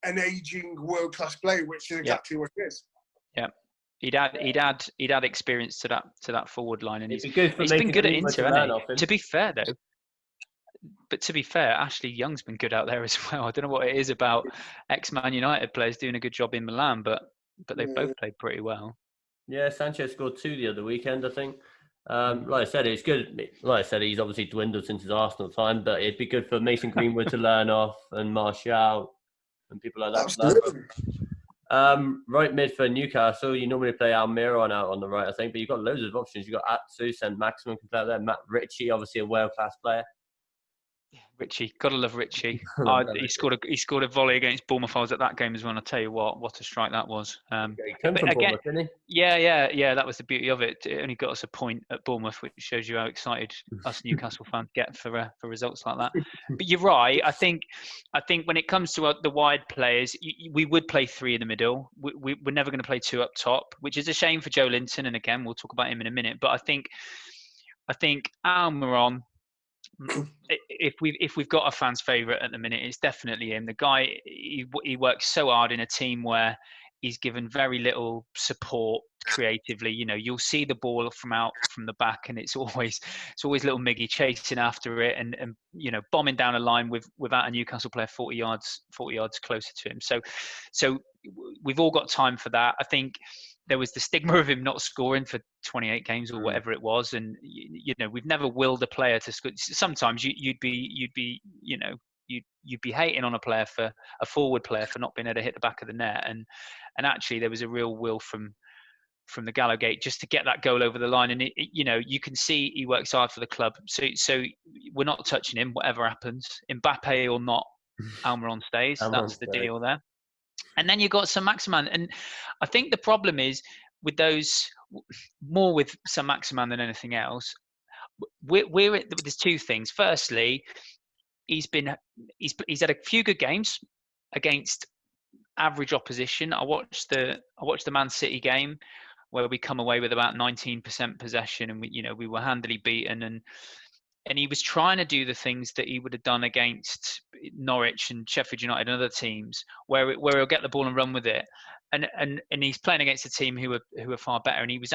an aging world-class player, which is exactly what it is. Yeah. He'd add experience to that forward line, and he's been good at Inter, hasn't he? To be fair, though. But to be fair, Ashley Young's been good out there as well. I don't know what it is about ex-Man United players doing a good job in Milan, but they've both played pretty well. Yeah, Sanchez scored 2 the other weekend, I think. Like I said, it's good. Like I said, he's obviously dwindled since his Arsenal time, but it'd be good for Mason Greenwood to learn off, and Martial and people like that. Absolutely. Right mid for Newcastle, you normally play Almiron out on the right, I think, but you've got loads of options. You've got Atsu, St. Maximin can play out there. Matt Ritchie, obviously a world-class player. Richie, gotta love Richie. He scored a volley against Bournemouth. I was at that game as well. And I tell you what a strike that was. He came from Bournemouth, didn't he? Yeah. That was the beauty of it. It only got us a point at Bournemouth, which shows you how excited us Newcastle fans get for results like that. But you're right. I think when it comes to the wide players, we would play 3 in the middle. We're never going to play 2 up top, which is a shame for Joe Linton. And again, we'll talk about him in a minute. But I think Almiron, if we've got a fan's favourite at the minute, it's definitely him. The guy, he works so hard in a team where he's given very little support creatively. You'll see the ball from the back, and it's always little Miggy chasing after it and bombing down a line without a Newcastle player 40 yards closer to him. So we've all got time for that. I think there was the stigma of him not scoring for 28 games or whatever it was, and we've never willed a player to score. Sometimes you'd be hating on a forward player for not being able to hit the back of the net, and actually there was a real will from the Gallowgate just to get that goal over the line, and you can see he works hard for the club. So we're not touching him, whatever happens, Mbappe or not. Almiron stays. That's the deal there. And then you've got St. Maximin. And I think the problem is with those, more with St. Maximin than anything else, there's 2 things. Firstly, he's had a few good games against average opposition. I watched the Man City game where we come away with about 19% possession, and we were handily beaten, and he was trying to do the things that he would have done against Norwich and Sheffield United and other teams, where he'll get the ball and run with it, and he's playing against a team who are far better, and he was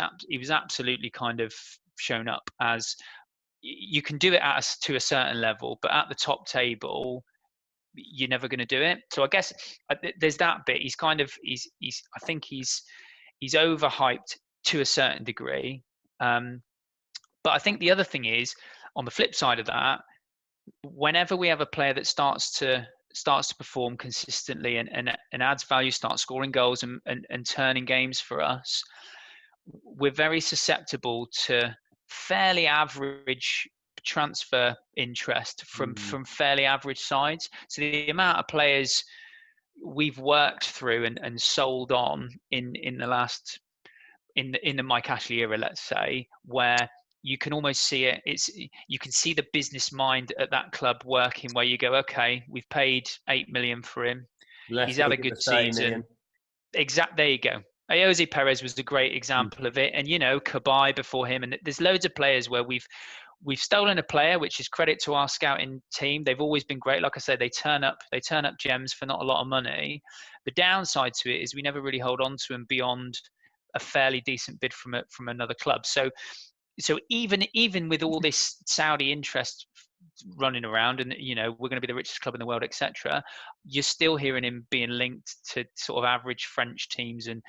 absolutely kind of shown up as you can do it to a certain level, but at the top table you're never going to do it. So I guess there's that bit. I think he's overhyped to a certain degree, but I think the other thing is, on the flip side of that, whenever we have a player that starts to perform consistently and adds value, starts scoring goals and turning games for us, we're very susceptible to fairly average transfer interest from fairly average sides. So the amount of players we've worked through and sold on in the last in the Mike Ashley era, let's say, where you can almost see it. You can see the business mind at that club working, where you go, okay, we've paid 8 million for him. He's had a good season. There you go. Jose Perez was a great example of it, and Kabay before him, and there's loads of players where we've stolen a player, which is credit to our scouting team. They've always been great. Like I said, they turn up gems for not a lot of money. The downside to it is we never really hold on to them beyond a fairly decent bid from another club. So even with all this Saudi interest running around, and we're going to be the richest club in the world, etc., you're still hearing him being linked to sort of average French teams and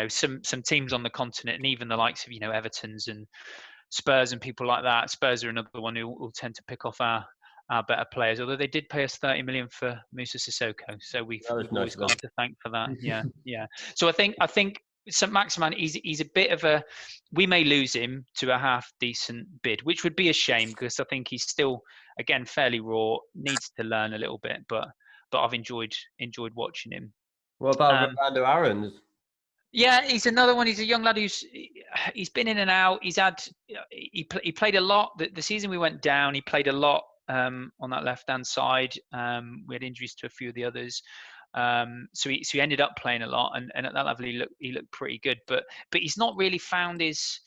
some teams on the continent, and even the likes of Everton's and Spurs and people like that. Spurs are another one who will tend to pick off our better players, although they did pay us 30 million for Moussa Sissoko, so we've always got to thank for that. Yeah. So I think St. Maximin, he's a bit of a, we may lose him to a half decent bid, which would be a shame, because I think he's still, again, fairly raw, needs to learn a little bit, but I've enjoyed watching him. What about Rolando Aarons? Yeah, he's another one. He's a young lad he's been in and out. He played a lot. The season we went down, he played a lot on that left-hand side. We had injuries to a few of the others. So he ended up playing a lot, and at that level he looked pretty good. But he's not really found his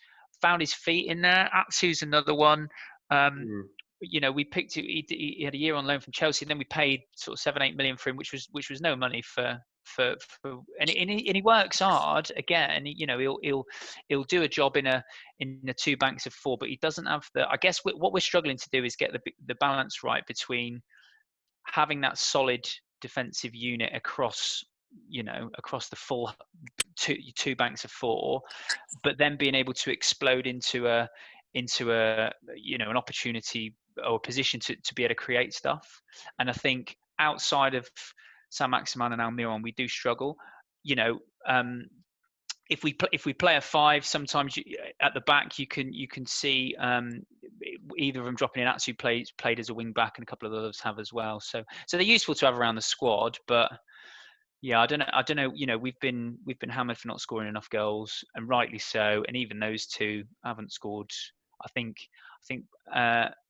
feet in there. Atsu's another one. We picked it. He had a year on loan from Chelsea, and then we paid sort of 7-8 million for him, which was no money for and he works hard. Again, he'll do a job in a two banks of four, but he doesn't have the. I guess what we're struggling to do is get the balance right between having that solid defensive unit across the full two banks of four, but then being able to explode into a an opportunity or a position to be able to create stuff. And I think outside of Saint Maximin and Almiron, we do struggle. If we play a five, sometimes at the back you can see either of them dropping in. Atsu played as a wing back, and a couple of others have as well. So they're useful to have around the squad. But yeah, I don't know. We've been hammered for not scoring enough goals, and rightly so. And even those two haven't scored. I think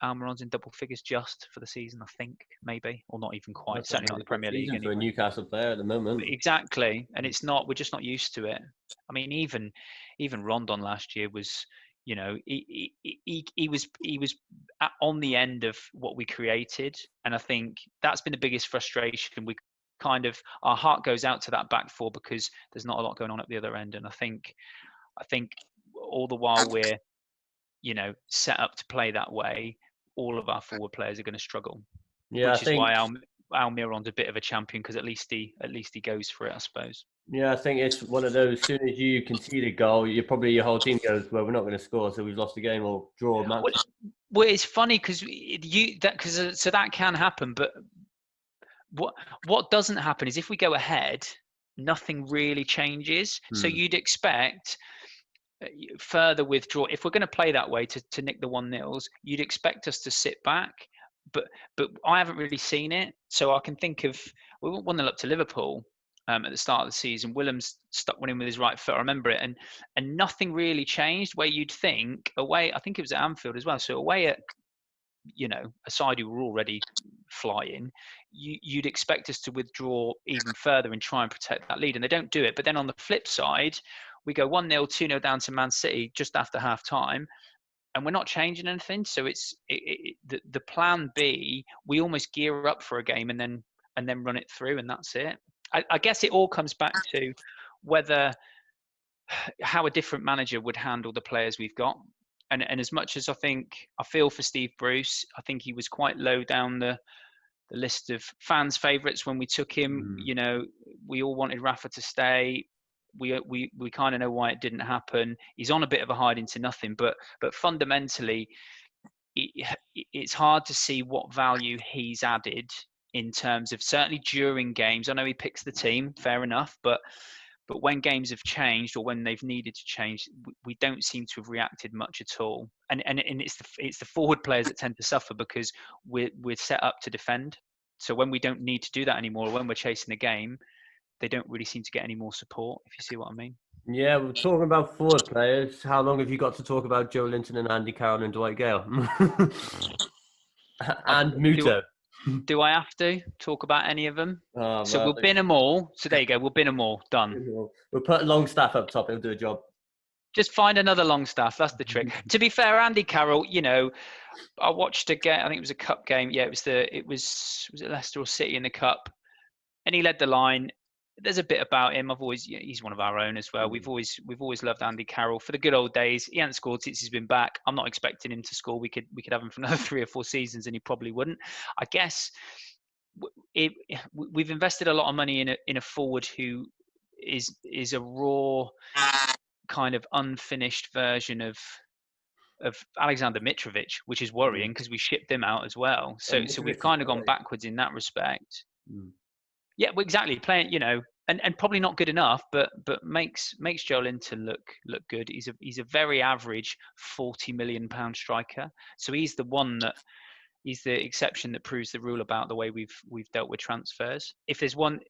Almiron's in double figures just for the season. I think maybe, or not even quite. Certainly not in the Premier League. For a Newcastle player at the moment. Exactly, and it's not. We're just not used to it. I mean, even Rondon last year was, he was on the end of what we created, and I think that's been the biggest frustration. We our heart goes out to that back four because there's not a lot going on at the other end, and I think all the while we're set up to play that way, all of our forward players are going to struggle. Yeah, which is why Almiron's a bit of a champion, because at least he goes for it, I suppose. Yeah, I think it's one of those. As soon as you concede a goal, your whole team goes, well, we're not going to score, so we've lost the game or draw a match. Well, it's funny because that can happen, but what doesn't happen is if we go ahead, nothing really changes. So you'd expect further withdrawal. If we're going to play that way to nick the 1-0s, you'd expect us to sit back, but I haven't really seen it. So I can think of, we went 1-0 up to Liverpool at the start of the season. Willem's stuck one in with his right foot, I remember it, and nothing really changed. Where you'd think away, I think it was at Anfield as well, so away at a side who were already flying, you'd expect us to withdraw even further and try and protect that lead, and they don't do it. But then on the flip side, we go 1-0, 2-0 down to Man City just after half time, and we're not changing anything. So it's the plan B. We almost gear up for a game and then run it through, and that's it. I guess it all comes back to how a different manager would handle the players we've got. And as much as I feel for Steve Bruce, I think he was quite low down the list of fans' favourites when we took him. We all wanted Rafa to stay. We kind of know why it didn't happen. He's on a bit of a hide into nothing, but fundamentally, it's hard to see what value he's added in terms of, certainly during games. I know he picks the team, fair enough, but when games have changed or when they've needed to change, we don't seem to have reacted much at all. And it's the forward players that tend to suffer because we're set up to defend. So when we don't need to do that anymore, when we're chasing the game, they don't really seem to get any more support, if you see what I mean. Yeah, we're talking about forward players. How long have you got to talk about Joe Linton and Andy Carroll and Dwight Gale? And Muto. Do I have to talk about any of them? Oh, So well, we'll bin them all. So there you go. We'll bin them all. Done. We'll put Longstaff up top. He'll do a job. Just find another Longstaff. That's the trick. To be fair, Andy Carroll, I watched a game. I think it was a cup game. Yeah, was it Leicester or City in the cup? And he led the line. There's a bit about him. He's one of our own as well. We've always loved Andy Carroll for the good old days. He hasn't scored since he's been back. I'm not expecting him to score. We could have him for another 3 or 4 seasons, and he probably wouldn't. I guess we've invested a lot of money in a forward who is a raw kind of unfinished version of Alexander Mitrovic, which is worrying because we shipped him out as well. So we've kind of gone backwards in that respect. Yeah, well, exactly. Playing, and probably not good enough, but makes Joe Linton look good. He's a very average £40 million striker. So he's the exception that proves the rule about the way we've dealt with transfers. If there's one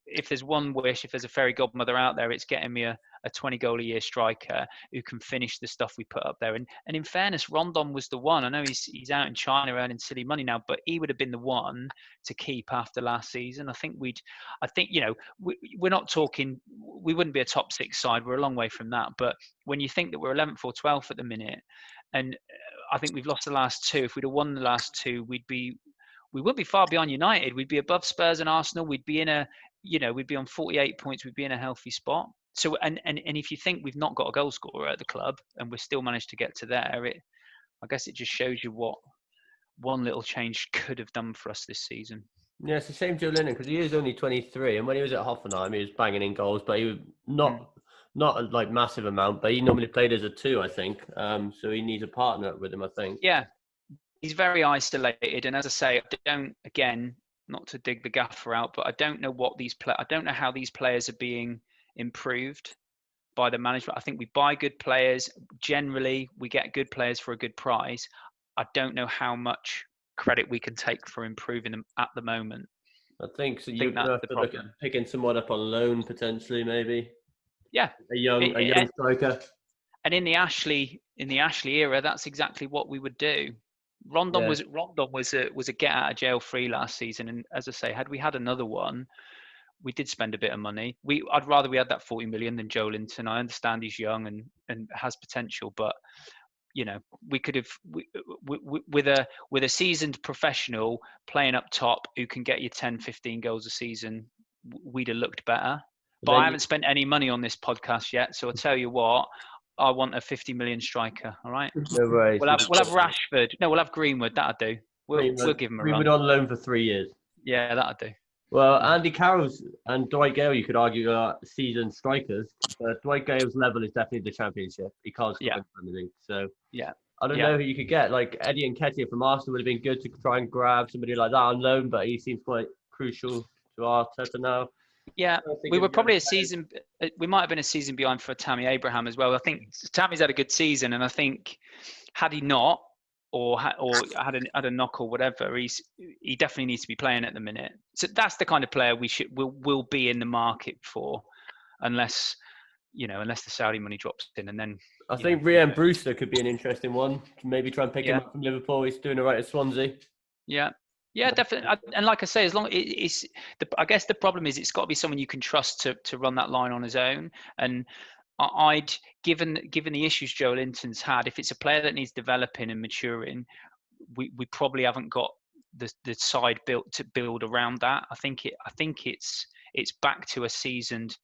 wish, if there's a fairy godmother out there, it's getting me a 20 goal a year striker who can finish the stuff we put up there. And in fairness, Rondon was the one. I know he's out in China earning silly money now, but he would have been the one to keep after last season. I think we're not talking. We wouldn't be a top 6 side. We're a long way from that. But when you think that we're 11th or 12th at the minute, and I think we've lost the last 2. If we'd have won the last 2, we wouldn't be far behind United. We'd be above Spurs and Arsenal. We'd be we'd be on 48 points. We'd be in a healthy spot. So, and if you think we've not got a goal scorer at the club and we're still managed to get to there, I guess it just shows you what one little change could have done for us this season. Yeah, it's a shame Joe Linton because he is only 23, and when he was at Hoffenheim, he was banging in goals, but he was not a massive amount, but he normally played as a 2, I think. So he needs a partner with him, I think. Yeah, he's very isolated, and as I say, I don't, again, not to dig the gaffer out, but I don't know I don't know how these players are being improved by the management. I think we buy good players. Generally, we get good players for a good price. I don't know how much credit we can take for improving them at the moment. I think so. You're going to have to look at picking someone up on loan potentially, maybe. Yeah, a young striker. And in the Ashley era, that's exactly what we would do. Rondon was a get out of jail free last season, and as I say, had we had another one, we did spend a bit of money. I'd rather we had that 40 million than Joe Linton. I understand he's young and has potential, but we could have with a seasoned professional playing up top who can get you 10, 15 goals a season, we'd have looked better. But I haven't spent any money on this podcast yet, so I'll tell you what, I want a 50 million striker. All right. No worries. We'll have Rashford. No, we'll have Greenwood. That'll do. We'll give him a Greenwood run. on loan for 3 years. Yeah, that'll do. Well, Andy Carroll's and Dwight Gale, you could argue, are seasoned strikers. But Dwight Gale's level is definitely the Championship. He can't score in Premier League. So I don't know who you could get. Like Eddie Nketiah from Arsenal would have been good to try and grab somebody like that on loan, but he seems quite crucial to Arteta now. Yeah, we were probably we might have been a season behind for Tammy Abraham as well. I think Tammy's had a good season, and I think had he not, or had a knock or whatever, he definitely needs to be playing at the minute. So that's the kind of player will be in the market for, unless the Saudi money drops in, and then I think Rhian Brewster could be an interesting one. Maybe try and pick him up from Liverpool. He's doing all right at Swansea. Yeah, definitely. And like I say, as long I guess the problem is it's got to be someone you can trust to run that line on his own. And given the issues Joe Linton's had, if it's a player that needs developing and maturing, we probably haven't got the side built to build around that. I think it's back to a seasoned,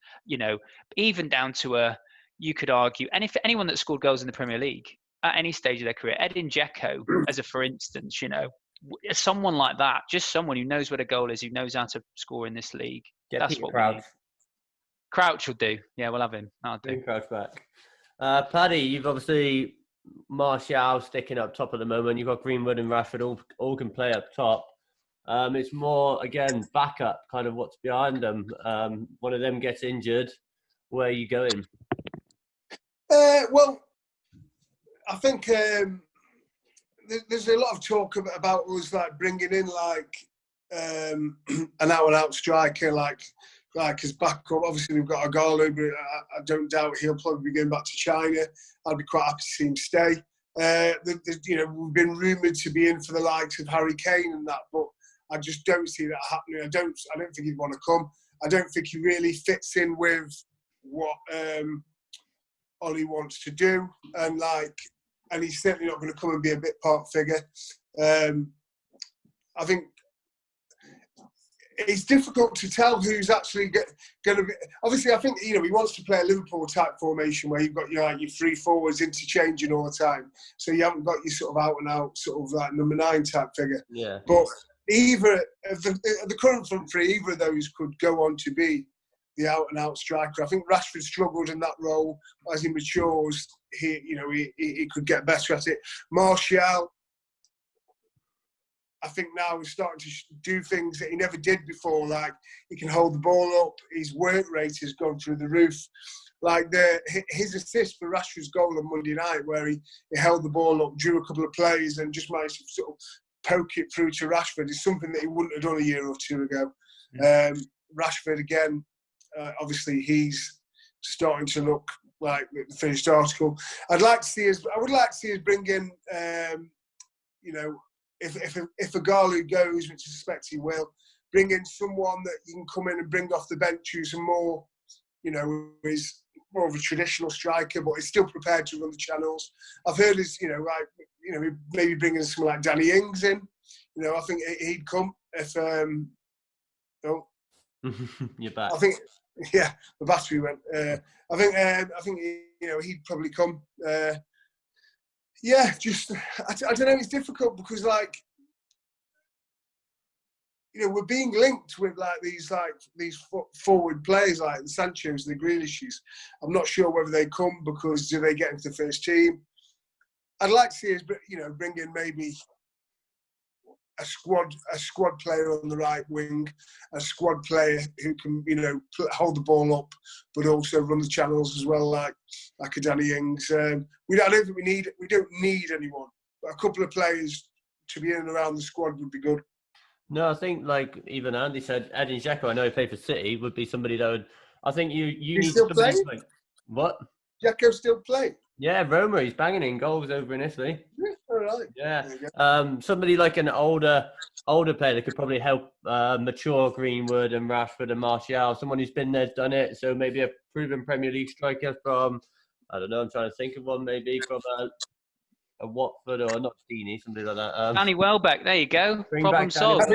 even down to you could argue, and if anyone that scored goals in the Premier League at any stage of their career, Edin Dzeko, for instance, someone like that, just someone who knows where the goal is, who knows how to score in this league. That's Peter what Crouch. we need. Crouch will do. Yeah, we'll have him. That'll do. Crouch back. Paddy, you've obviously Martial sticking up top at the moment. You've got Greenwood and Rashford all can play up top. It's more, again, backup, kind of what's behind them. One of them gets injured. Where are you going? Well, I think there's a lot of talk about us like bringing in like an out-and-out striker like his backup. Obviously, we've got Agallo, but I don't doubt he'll probably be going back to China. I'd be quite happy to see him stay. We've been rumoured to be in for the likes of Harry Kane and that, but I just don't see that happening. I don't think he'd want to come. I don't think he really fits in with what Ollie wants to do, and he's certainly not going to come and be a bit part figure. I think it's difficult to tell who's actually going to be. Obviously, I think he wants to play a Liverpool type formation where you've got your three forwards interchanging all the time, so you haven't got your sort of out and out sort of like number 9 type figure. Yeah. But either of the current front three, either of those could go on to be the out and out striker. I think Rashford struggled in that role. As he matures, he could get better at it. Martial, I think now he's starting to do things that he never did before. Like, he can hold the ball up. His work rate has gone through the roof. Like his assist for Rashford's goal on Monday night, where he held the ball up, drew a couple of plays, and just managed to sort of poke it through to Rashford, is something that he wouldn't have done a year or two ago. Rashford again, obviously he's starting to look like the finished article. I would like to see us bring in, if Agallo goes, which I suspect he will, bring in someone that you can come in and bring off the bench who's more, is more of a traditional striker, but is still prepared to run the channels. I've heard maybe bringing someone like Danny Ings in. I think he'd come if. You're back. I think, yeah, the battery went. I think he'd probably come. I don't know. It's difficult because we're being linked with these forward players like the Sanchos, the Grealishes. I'm not sure whether they come because do they get into the first team? I'd like to see us, bring in maybe a squad player on the right wing, a squad player who can hold the ball up, but also run the channels as well, like a Danny Ings. I don't think we don't need anyone, but a couple of players to be in and around the squad would be good. No, I think even Andy said, Edin Dzeko, I know he played for City, would be somebody that would. I think you need still somebody play? What? Dzeko still play? Yeah, Roma, he's banging in goals over in Italy. Yeah, all right. Yeah. Somebody like an older player that could probably help mature Greenwood and Rashford and Martial. Someone who's been there, done it. So maybe a proven Premier League striker from, I don't know, I'm trying to think of one, maybe from a Watford or not Deeney, somebody like that. Danny Welbeck, there you go. Problem solved.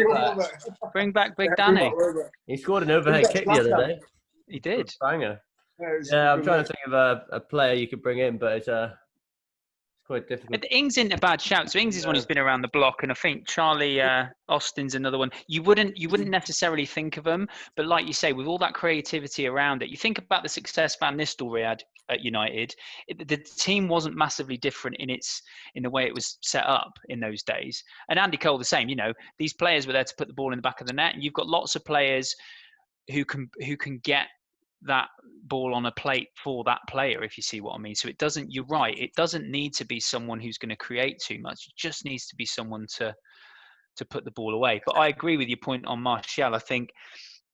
Bring back Big Danny. He scored an overhead kick the other day. He did. Banger. Yeah, I'm trying to think of a player you could bring in, but it's quite difficult. Ings isn't a bad shout. So Ings is one who's been around the block, and I think Charlie Austin's another one. You wouldn't necessarily think of them, but like you say, with all that creativity around it, you think about the success Van Nistelrooy had at United. The team wasn't massively different in the way it was set up in those days. And Andy Cole the same. These players were there to put the ball in the back of the net, and you've got lots of players who can get that ball on a plate for that player, if you see what I mean. So you're right, it doesn't need to be someone who's going to create too much. It just needs to be someone to put the ball away. But I agree with your point on Martial. I think,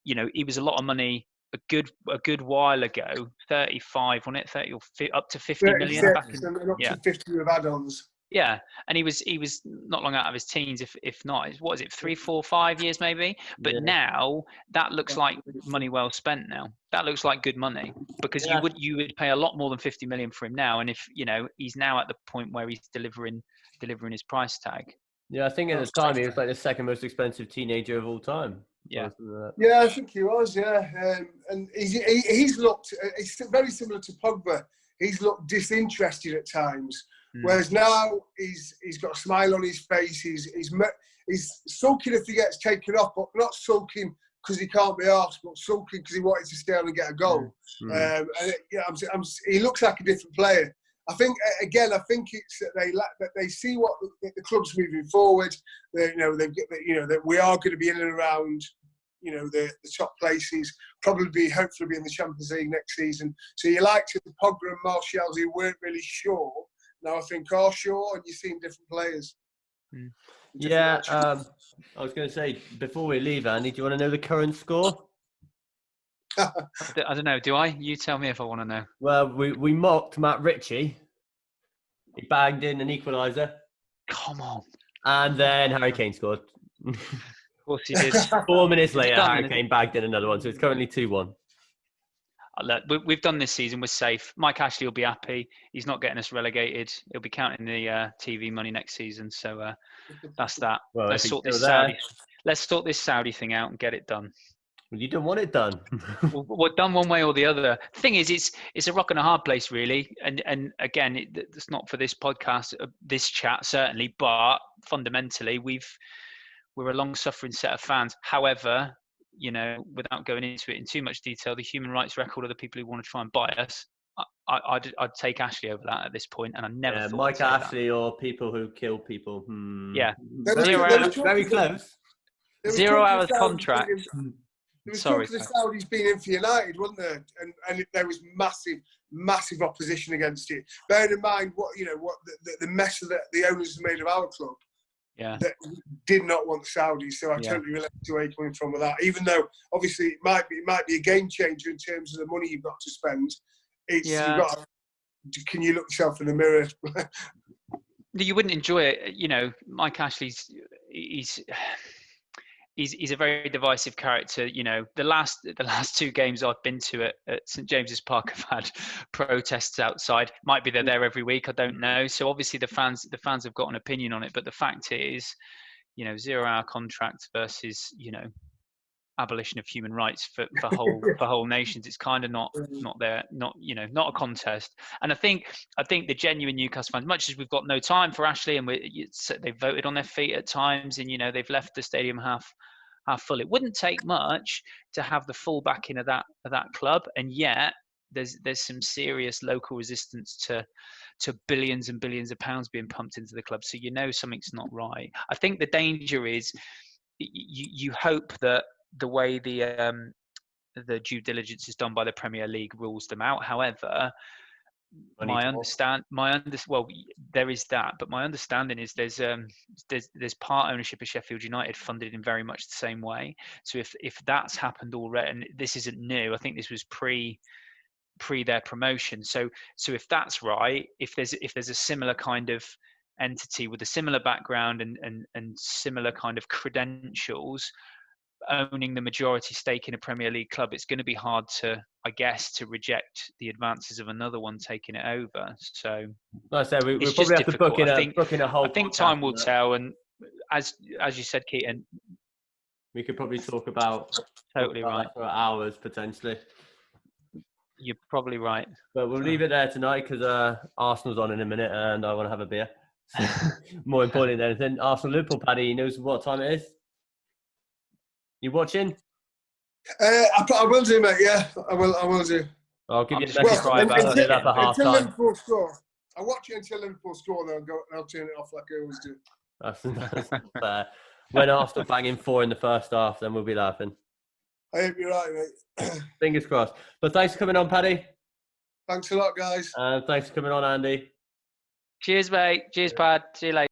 he was a lot of money a good while ago, 35 on it, 30 or up to 50 million back in, up to 50 with add-ons. Yeah, and he was not long out of his teens, if not, what is it, 3, 4, 5 years maybe? But now that looks like money well spent. Now that looks like good money, because you would pay a lot more than 50 million for him now, and if he's now at the point where he's delivering his price tag. Yeah, I think at the time he was like the second most expensive teenager of all time. Yeah, I think he was. Yeah, and he's looked. It's very similar to Pogba. He's looked disinterested at times. Whereas now he's got a smile on his face. He's sulking if he gets taken off, but not sulking because he can't be arsed, but sulking because he wanted to stay on and get a goal. He looks like a different player. I think it's that they see what the club's moving forward. That we are going to be in and around the top places, hopefully be in the Champions League next season. So you like to Pogba and Martial who weren't really sure. Now I think are sure, and you're seeing different players. Yeah, I was going to say, before we leave, Andy, do you want to know the current score? I don't know. Do I? You tell me if I want to know. Well, we mocked Matt Ritchie. He bagged in an equaliser. Come on. And then Harry Kane scored. Of course he did. 4 minutes later, Harry Kane bagged in another one. So it's currently 2-1. Look, we've done this season. We're safe. Mike Ashley will be happy. He's not getting us relegated. He'll be counting the TV money next season. So that's that. Well, Let's sort this Saudi thing out and get it done. Well, you don't want it done. We're done one way or the other. The thing is, it's a rock and a hard place, really. And again, it's not for this podcast, this chat certainly, but fundamentally, we're a long-suffering set of fans. However, without going into it in too much detail, the human rights record of the people who want to try and buy us, I'd take Ashley over that at this point, and I never thought Mike Ashley or people who kill people. Yeah, very close. 0 hours contract. There was talk of the Saudis being in for United, wasn't there? And there was massive opposition against it. Bearing in mind what the mess that the owners have made of our club. Yeah. That did not want the Saudis, so I totally relate to where you're coming from with that. Even though obviously it might be a game changer in terms of the money you've got to spend. Can you look yourself in the mirror? You wouldn't enjoy it. Mike Ashley's he's a very divisive character. The last 2 games I've been to at St James's Park have had protests outside. Might be they're there every week. I don't know. So obviously the fans have got an opinion on it. But the fact is, 0-hour contracts versus abolition of human rights for whole nations. It's kind of not there. Not a contest. And I think the genuine Newcastle fans, much as we've got no time for Ashley and they've voted on their feet at times, and they've left the stadium half full. It wouldn't take much to have the full backing of that club, and yet there's some serious local resistance to billions and billions of pounds being pumped into the club. So something's not right. I think the danger is you hope that the way the due diligence is done by the Premier League rules them out. However, there is that, but my understanding is there's part ownership of Sheffield United funded in very much the same way. So if that's happened already, and this isn't new, I think this was pre their promotion. So if that's right, if there's a similar kind of entity with a similar background and similar kind of credentials owning the majority stake in a Premier League club, it's going to be hard to reject the advances of another one taking it over. So like I said, we probably have to book in a whole. I think time will tell, and as you said, Keaton, we could probably talk about right for hours potentially. You're probably right, but we'll leave it there tonight because Arsenal's on in a minute, and I want to have a beer. So, more important than anything, Arsenal Liverpool. Paddy knows what time it is. You watching? I will do, mate. Yeah, I will do. I'll give you a message for half time. Liverpool score. I'll watch it until Liverpool score, then I'll turn it off like I always do. That's fair. When Arsenal bang in 4 in the first half, then we'll be laughing. I hope you're right, mate. Fingers crossed. But thanks for coming on, Paddy. Thanks a lot, guys. Thanks for coming on, Andy. Cheers, mate. Cheers, Pad. See you later.